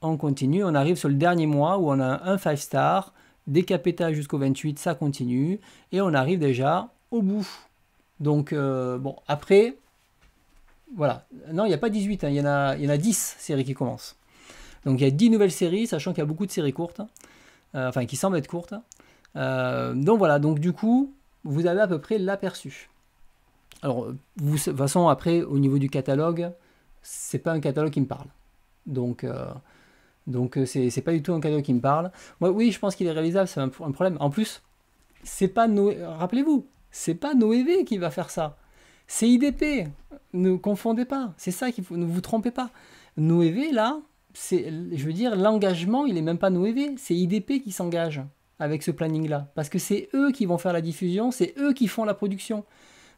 On continue, on arrive sur le dernier mois où on a un 5-star, des Capeta jusqu'au 28, ça continue, et on arrive déjà au bout. Donc, bon, après, voilà. Non, il n'y a pas 18, hein, il y en a 10 séries qui commencent. Donc, il y a 10 nouvelles séries, sachant qu'il y a beaucoup de séries courtes, enfin, qui semblent être courtes. Donc, voilà, donc du coup, vous avez à peu près l'aperçu. Alors, de toute façon, après, au niveau du catalogue, c'est pas un catalogue qui me parle. Donc c'est pas du tout un catalogue qui me parle. Moi, oui, je pense qu'il est réalisable, c'est un problème. En plus, c'est pas rappelez-vous, c'est pas Noévé qui va faire ça. C'est IDP. Ne confondez pas. C'est ça qu'il faut. Ne vous trompez pas. Noévé, là, je veux dire, l'engagement, il est même pas Noévé. C'est IDP qui s'engage avec ce planning-là. Parce que c'est eux qui vont faire la diffusion, c'est eux qui font la production.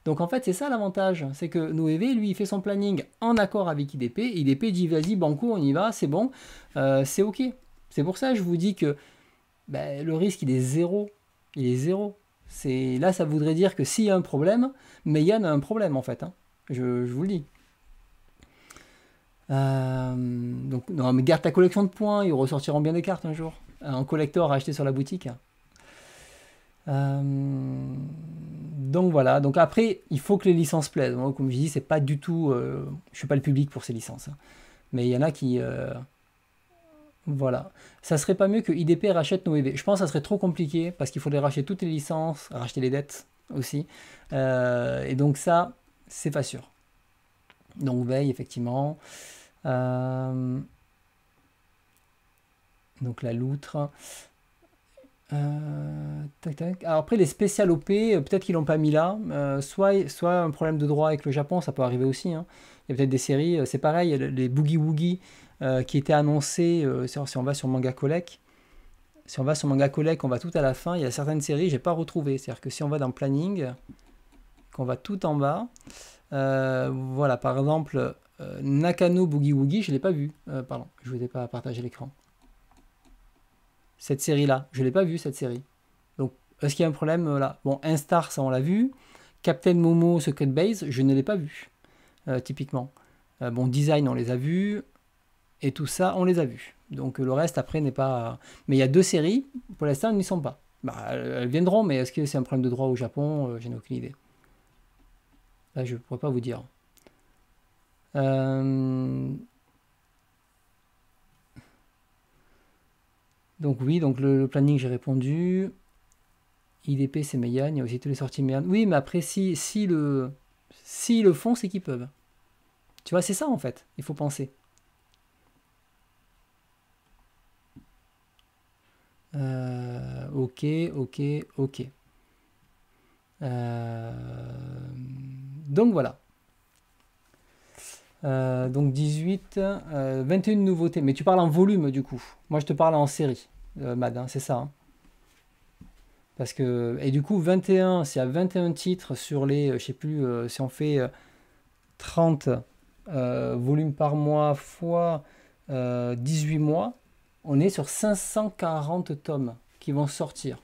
Donc en fait, c'est ça l'avantage, c'est que Noévé, lui, il fait son planning en accord avec IDP. IDP dit vas-y, banco, on y va, c'est bon, c'est ok. C'est pour ça que je vous dis que le risque, il est zéro. Il est zéro. Là, ça voudrait dire que s'il y a un problème, mais Yann a un problème en fait. Hein. Je vous le dis. Donc, non, mais garde ta collection de points, ils ressortiront bien des cartes un jour. Un collector à acheter sur la boutique. Donc voilà, donc après il faut que les licences plaisent. Moi, comme je dis, c'est pas du tout, je suis pas le public pour ces licences, hein. Mais il y en a qui, voilà, ça serait pas mieux que IDP rachète Noévé. Je pense que ça serait trop compliqué parce qu'il faudrait racheter toutes les licences, racheter les dettes aussi, et donc ça, c'est pas sûr. Donc veille effectivement. Donc la loutre. Tac, tac. Alors après les spéciales OP, peut-être qu'ils l'ont pas mis là. Soit un problème de droit avec le Japon, ça peut arriver aussi. Hein. Il y a peut-être des séries, c'est pareil, les Boogie Woogie qui étaient annoncés. Si on va sur Manga Collect, on va tout à la fin. Il y a certaines séries, j'ai pas retrouvé. C'est-à-dire que si on va dans Planning, qu'on va tout en bas, voilà, par exemple Nakano Boogie Woogie, je l'ai pas vu. Pardon, je vous ai pas partagé l'écran. Cette série-là, je ne l'ai pas vue, cette série. Donc, est-ce qu'il y a un problème là? Bon, Instar, ça on l'a vu. Captain Momo, Secret Base, je ne l'ai pas vu, typiquement. Bon, Design, on les a vus. Et tout ça, on les a vus. Donc, le reste, après, n'est pas... Mais il y a 2 séries, pour l'instant, elles n'y sont pas. Elles viendront, mais est-ce que c'est un problème de droit au Japon? Je n'ai aucune idée. Là, je ne pourrais pas vous dire. Donc oui, donc le planning, j'ai répondu. IDP, c'est Meian. Il y a aussi toutes les sorties Meian. Oui, mais après, si le font, c'est qu'ils peuvent. Tu vois, c'est ça, en fait. Il faut penser. Ok, ok, ok. Donc voilà. Donc 18, 21 nouveautés. Mais tu parles en volume du coup. Moi je te parle en série, Mad, hein, c'est ça. Hein. Parce que, et du coup 21, s'il y a 21 titres sur les, je sais plus, si on fait 30 volumes par mois fois 18 mois, on est sur 540 tomes qui vont sortir.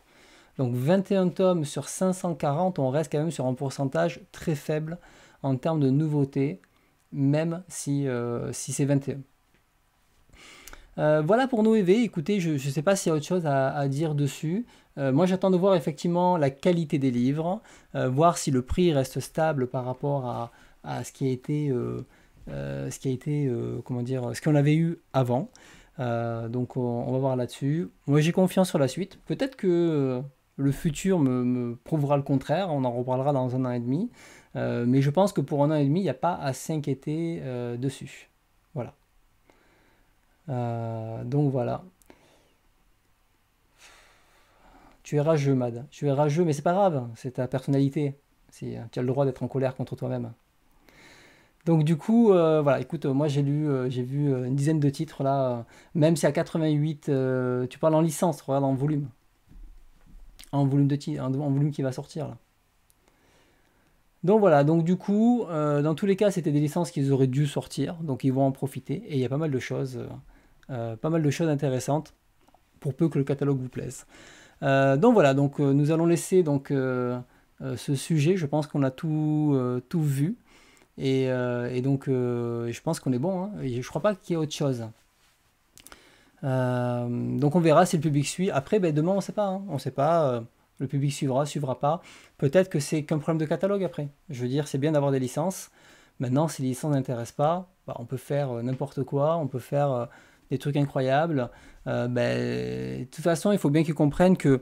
Donc 21 tomes sur 540, on reste quand même sur un pourcentage très faible en termes de nouveautés, même si c'est 21. Voilà pour Noévé. Écoutez, je ne sais pas s'il y a autre chose à dire dessus. Moi, j'attends de voir effectivement la qualité des livres, voir si le prix reste stable par rapport à ce qui a été, comment dire, ce qu'on avait eu avant. Donc, on va voir là-dessus. Moi, j'ai confiance sur la suite. Peut-être que le futur me prouvera le contraire, on en reparlera dans 1 an et demi. Mais je pense que pour 1 an et demi, il n'y a pas à s'inquiéter dessus. Voilà. Donc voilà. Tu es rageux, Mad. Tu es rageux, mais c'est pas grave, c'est ta personnalité. Tu as le droit d'être en colère contre toi-même. Donc du coup, voilà, écoute, moi j'ai vu une dizaine de titres là, même si à 88, tu parles en licence, regarde en volume, en volume de titre, en volume qui va sortir là. Donc voilà, donc du coup, dans tous les cas, c'était des licences qu'ils auraient dû sortir, donc ils vont en profiter, et il y a pas mal de choses intéressantes, pour peu que le catalogue vous plaise. Donc voilà, donc nous allons laisser donc ce sujet, je pense qu'on a tout vu. Et donc, je pense qu'on est bon, hein. Je crois pas qu'il y ait autre chose. Donc on verra si le public suit. Après, ben, demain, on sait pas, hein. On sait pas. Le public suivra pas. Peut-être que c'est qu'un problème de catalogue après. Je veux dire, c'est bien d'avoir des licences. Maintenant, si les licences n'intéressent pas, bah, on peut faire n'importe quoi. On peut faire des trucs incroyables. Ben, de toute façon, il faut bien qu'ils comprennent que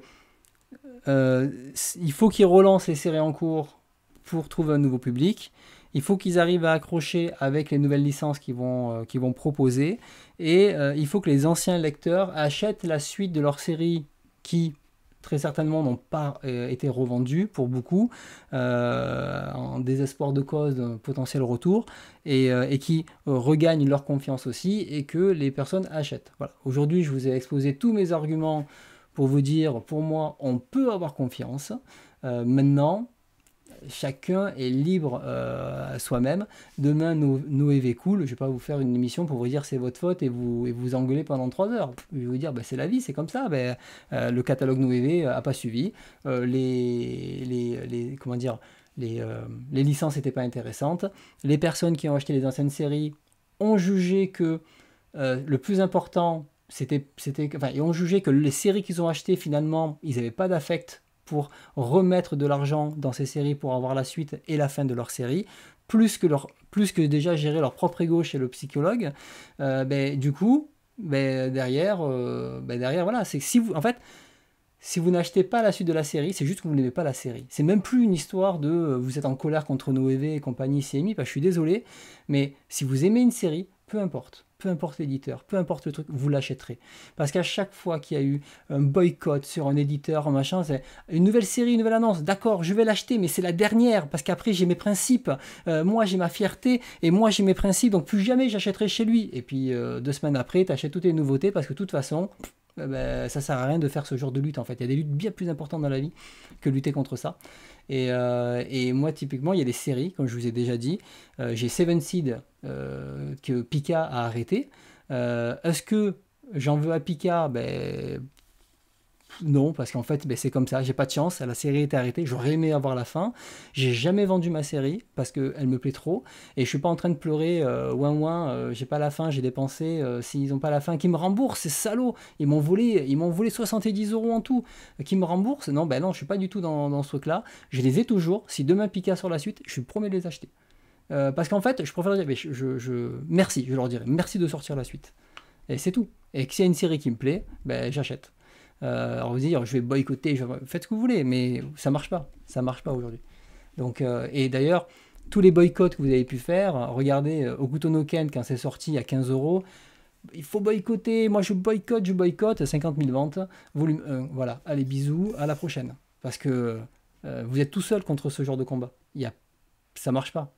euh, il faut qu'ils relancent les séries en cours pour trouver un nouveau public. Il faut qu'ils arrivent à accrocher avec les nouvelles licences qu'ils vont proposer. Et il faut que les anciens lecteurs achètent la suite de leur série qui, très certainement, n'ont pas été revendues pour beaucoup, en désespoir de cause d'un potentiel retour, et qui regagnent leur confiance aussi, et que les personnes achètent. Voilà. Aujourd'hui, je vous ai exposé tous mes arguments pour vous dire, pour moi, on peut avoir confiance. Maintenant, chacun est libre à soi-même. Demain, Noé cool, je ne vais pas vous faire une émission pour vous dire c'est votre faute et vous engueuler pendant 3 heures. Je vais vous dire, bah, c'est la vie, c'est comme ça. Bah, le catalogue Noé n'a pas suivi. Comment dire, les licences n'étaient pas intéressantes. Les personnes qui ont acheté les anciennes séries ont jugé que le plus important, enfin, ils ont jugé que les séries qu'ils ont achetées, finalement, ils n'avaient pas d'affect pour remettre de l'argent dans ces séries pour avoir la suite et la fin de leur série, plus que déjà gérer leur propre ego chez le psychologue. Du coup, derrière, voilà, c'est que en fait, si vous n'achetez pas la suite de la série, c'est juste que vous n'aimez pas la série. C'est même plus une histoire de vous êtes en colère contre Noévé et compagnie CMI, parce que je suis désolé, mais si vous aimez une série, peu importe l'éditeur, peu importe le truc, vous l'achèterez. Parce qu'à chaque fois qu'il y a eu un boycott sur un éditeur, un machin, c'est une nouvelle série, une nouvelle annonce, d'accord, je vais l'acheter, mais c'est la dernière, parce qu'après j'ai mes principes, moi j'ai ma fierté, et moi j'ai mes principes, donc plus jamais j'achèterai chez lui. Et puis 2 semaines après, tu achètes toutes les nouveautés, parce que de toute façon, ça sert à rien de faire ce genre de lutte en fait. Il y a des luttes bien plus importantes dans la vie que lutter contre ça. Et moi, typiquement, il y a des séries, comme je vous ai déjà dit. J'ai Seven Seed que Pika a arrêté. Est-ce que j'en veux à Pika? Non, parce qu'en fait, c'est comme ça. J'ai pas de chance. La série est arrêtée. J'aurais aimé avoir la fin. J'ai jamais vendu ma série parce qu'elle me plaît trop. Et je suis pas en train de pleurer. Ouin ouin, j'ai pas la fin. J'ai dépensé. S'ils ont pas la fin, qu'ils me remboursent. C'est salaud. Ils m'ont volé 70 euros en tout. Qu'ils me remboursent? Non, non, je suis pas du tout dans ce truc-là. Je les ai toujours. Si demain Pika sort la suite, je suis le premier de les acheter. Parce qu'en fait, je préfère dire, merci. Je leur dirai merci de sortir la suite. Et c'est tout. Et que s'il y a une série qui me plaît, j'achète. Alors vous dire, je vais boycotter, faites ce que vous voulez, mais ça marche pas aujourd'hui. Donc, et d'ailleurs, tous les boycotts que vous avez pu faire, regardez Hokuto no Ken quand c'est sorti à 15 euros, il faut boycotter, moi je boycotte, 50 000 ventes, volume 1, voilà, allez bisous, à la prochaine. Parce que vous êtes tout seul contre ce genre de combat. Ça marche pas.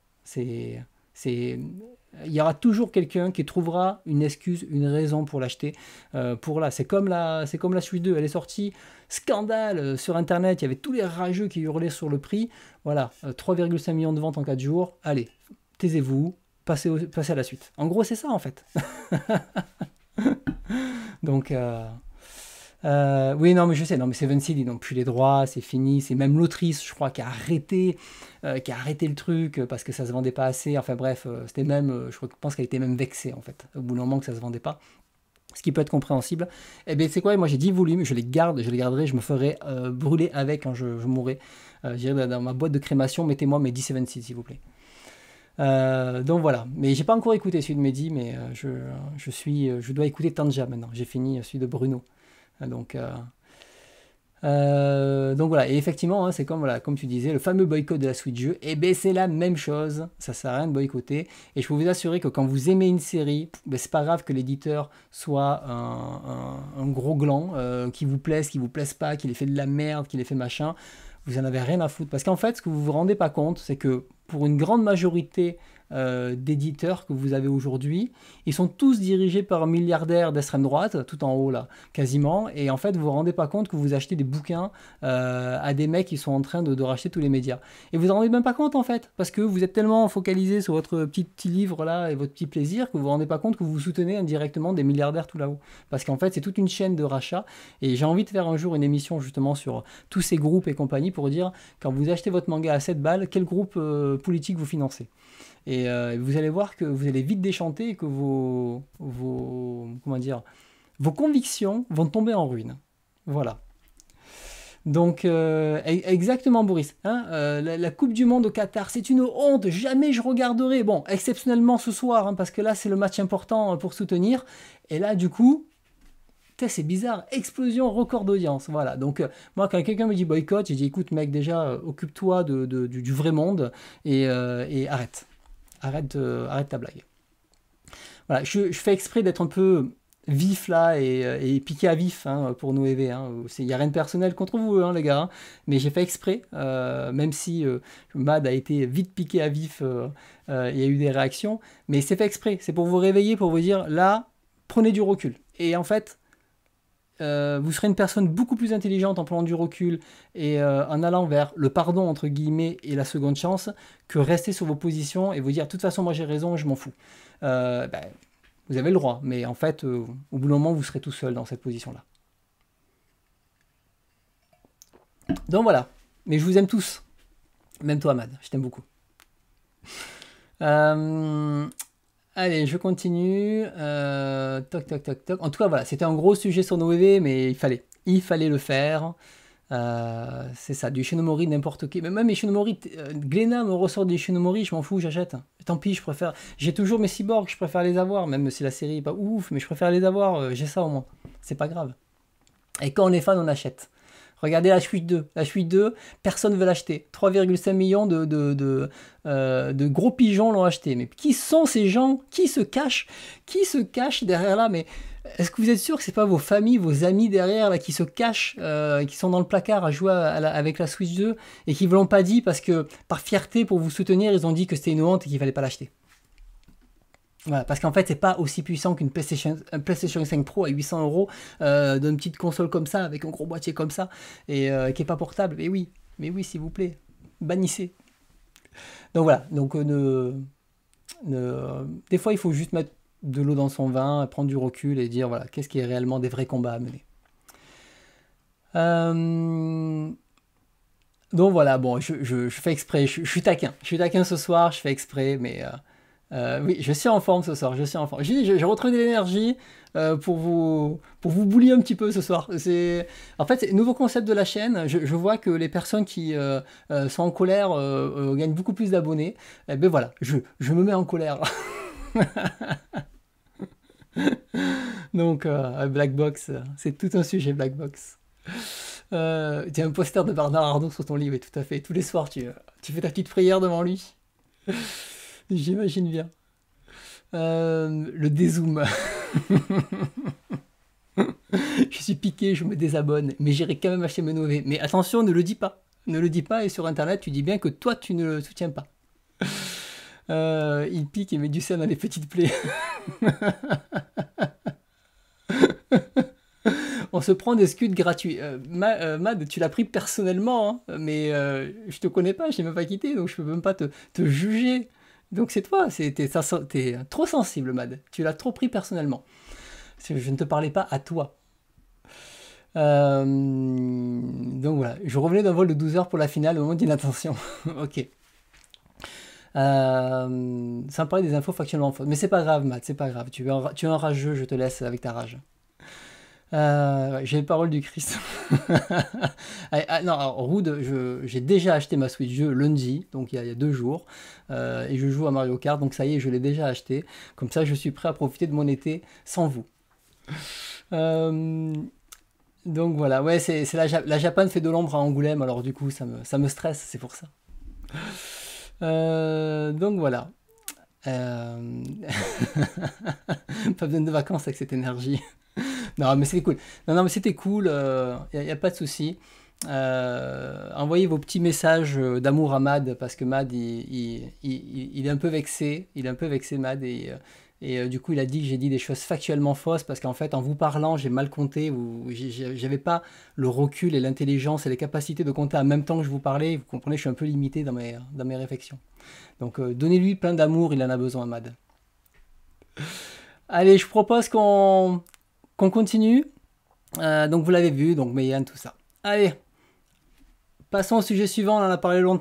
Il y aura toujours quelqu'un qui trouvera une excuse, une raison pour l'acheter. C'est comme la Switch 2, elle est sortie, scandale sur Internet, il y avait tous les rageux qui hurlaient sur le prix. Voilà, 3,5 millions de ventes en 4 jours. Allez, taisez-vous, passez à la suite. En gros, c'est ça en fait. Donc, oui, non, mais je sais, non, mais Seven Seed, ils n'ont plus les droits, c'est fini. C'est même l'autrice, je crois, qui a arrêté le truc parce que ça se vendait pas assez. Enfin bref, c'était même, je pense qu'elle était même vexée en fait, au bout d'un moment que ça se vendait pas. Ce qui peut être compréhensible. Et bien, c'est quoi? Moi, j'ai 10 volumes, je les garderai, je me ferai brûler avec quand je mourrai. J'irai dans ma boîte de crémation, mettez-moi mes 10 Seven Seed, s'il vous plaît. Donc voilà, mais j'ai pas encore écouté celui de Mehdi, mais je dois écouter Tanja maintenant. J'ai fini celui de Bruno. Donc Donc voilà, et effectivement, hein, c'est comme, voilà, comme tu disais, le fameux boycott de la Switch jeu, et ben c'est la même chose, ça sert à rien de boycotter, et je peux vous assurer que quand vous aimez une série, ben c'est pas grave que l'éditeur soit un gros gland, qui vous plaise pas, qu'il ait fait de la merde, qu'il ait fait machin, vous en avez rien à foutre, parce qu'en fait, ce que vous vous rendez pas compte, c'est que pour une grande majorité d'éditeurs que vous avez aujourd'hui, ils sont tous dirigés par un milliardaire d'extrême droite, tout en haut là, quasiment, et en fait vous vous rendez pas compte que vous achetez des bouquins à des mecs qui sont en train de racheter tous les médias. Et vous vous rendez même pas compte en fait, parce que vous êtes tellement focalisé sur votre petit livre là et votre petit plaisir que vous vous rendez pas compte que vous soutenez indirectement des milliardaires tout là-haut. Parce qu'en fait c'est toute une chaîne de rachat, et j'ai envie de faire un jour une émission justement sur tous ces groupes et compagnie pour dire, quand vous achetez votre manga à 7 balles, quel groupe politique vous financez. Et vous allez voir que vous allez vite déchanter et que comment dire, vos convictions vont tomber en ruine. Voilà. Donc, exactement, Boris. Hein, la Coupe du Monde au Qatar, c'est une honte. Jamais je regarderai. Bon, exceptionnellement ce soir, hein, parce que là, c'est le match important pour soutenir. Et là, du coup, c'est bizarre. Explosion, record d'audience. Voilà. Donc, moi, quand quelqu'un me dit boycott, j'ai dit, écoute, mec, déjà, occupe-toi du vrai monde et arrête. Arrête ta blague. Voilà, je fais exprès d'être un peu vif là et piqué à vif hein, pour nos EV. Il n'y a rien de personnel contre vous, hein, les gars. Hein, mais j'ai fait exprès, même si Mad a été vite piqué à vif, il y a eu des réactions. Mais c'est fait exprès. C'est pour vous réveiller, pour vous dire là, prenez du recul. Et en fait, vous serez une personne beaucoup plus intelligente en prenant du recul et en allant vers le pardon entre guillemets et la seconde chance que rester sur vos positions et vous dire de toute façon moi j'ai raison, je m'en fous. Vous avez le droit, mais en fait au bout d'un moment vous serez tout seul dans cette position-là. Donc voilà, mais je vous aime tous, même toi Mad, je t'aime beaucoup. Allez, je continue. Toc, toc, toc, toc. En tout cas, voilà, c'était un gros sujet sur nos EV, mais il fallait le faire. C'est ça, du Ishinomori, n'importe qui. Mais même Ishinomori, Glénat me ressort des Ishinomori, je m'en fous, j'achète. Tant pis, je préfère. J'ai toujours mes cyborgs, je préfère les avoir, même si la série est pas ouf, mais je préfère les avoir, j'ai ça au moins. C'est pas grave. Et quand on est fan, on achète. Regardez la Switch 2. La Switch 2, personne ne veut l'acheter. 3,5 millions de gros pigeons l'ont acheté. Mais qui sont ces gens? Qui se cachent derrière là? Mais est-ce que vous êtes sûr que c'est pas vos familles, vos amis derrière là qui se cachent, qui sont dans le placard à jouer avec la Switch 2 et qui ne vous l'ont pas dit parce que par fierté pour vous soutenir, ils ont dit que c'était une honte et qu'il fallait pas l'acheter. Voilà, parce qu'en fait, c'est pas aussi puissant qu'une PlayStation 5 Pro à 800 euros d'une petite console comme ça, avec un gros boîtier comme ça, et qui est pas portable. Mais oui, s'il vous plaît, bannissez. Donc voilà, donc des fois, il faut juste mettre de l'eau dans son vin, prendre du recul et dire voilà, qu'est-ce qui est réellement des vrais combats à mener. Donc voilà, bon, je fais exprès, je suis taquin. Je suis taquin ce soir, je fais exprès, mais oui, je suis en forme ce soir, je suis en forme. J'ai retrouvé de l'énergie pour vous boulier un petit peu ce soir. En fait, c'est un nouveau concept de la chaîne. Je vois que les personnes qui sont en colère gagnent beaucoup plus d'abonnés. Et ben voilà, je me mets en colère. Donc, Black Box, c'est tout un sujet, Black Box. Tu as un poster de Bernard Arnault sur ton lit, oui, tout à fait. Tous les soirs, tu fais ta petite prière devant lui. J'imagine bien. Le dézoom. Je suis piqué, je me désabonne, mais j'irai quand même acheter mes Nové. Mais attention, ne le dis pas. Ne le dis pas et sur internet, tu dis bien que toi, tu ne le soutiens pas. Il pique et met du sang dans les petites plaies. On se prend des scuds gratuits. Mad, tu l'as pris personnellement, hein, mais je te connais pas, je t'ai même pas quitté, donc je peux même pas te juger. Donc c'est toi, t'es trop sensible, Mad. Tu l'as trop pris personnellement. Je ne te parlais pas à toi. Donc voilà, je revenais d'un vol de 12 heures pour la finale au moment d'inattention. Ok. Ça me paraît des infos factuellement fausses. Mais c'est pas grave, Matt, c'est pas grave. Tu es un rageux, je te laisse avec ta rage. J'ai les paroles du Christ. Non, alors, Rood, j'ai déjà acheté ma Switch jeu lundi, donc il y a 2 jours, et je joue à Mario Kart, donc ça y est, je l'ai déjà acheté. Comme ça, je suis prêt à profiter de mon été sans vous. Donc voilà, ouais, c'est la Japan fait de l'ombre à Angoulême, alors du coup ça me stresse, c'est pour ça. Donc voilà. Euh, Pas besoin de vacances avec cette énergie. Non, mais c'était cool. Non, non, mais c'était cool. Y a pas de souci. Envoyez vos petits messages d'amour à Mad parce que Mad il est un peu vexé. Il est un peu vexé, Mad. Du coup, il a dit que j'ai dit des choses factuellement fausses parce qu'en fait, en vous parlant, j'ai mal compté. J'avais pas le recul et l'intelligence et les capacités de compter en même temps que je vous parlais. Vous comprenez, je suis un peu limité dans mes réflexions. Donc, donnez-lui plein d'amour. Il en a besoin, Mad. Allez, je propose qu'on continue. Donc vous l'avez vu, donc Meian, tout ça. Allez, passons au sujet suivant, on en a parlé longtemps.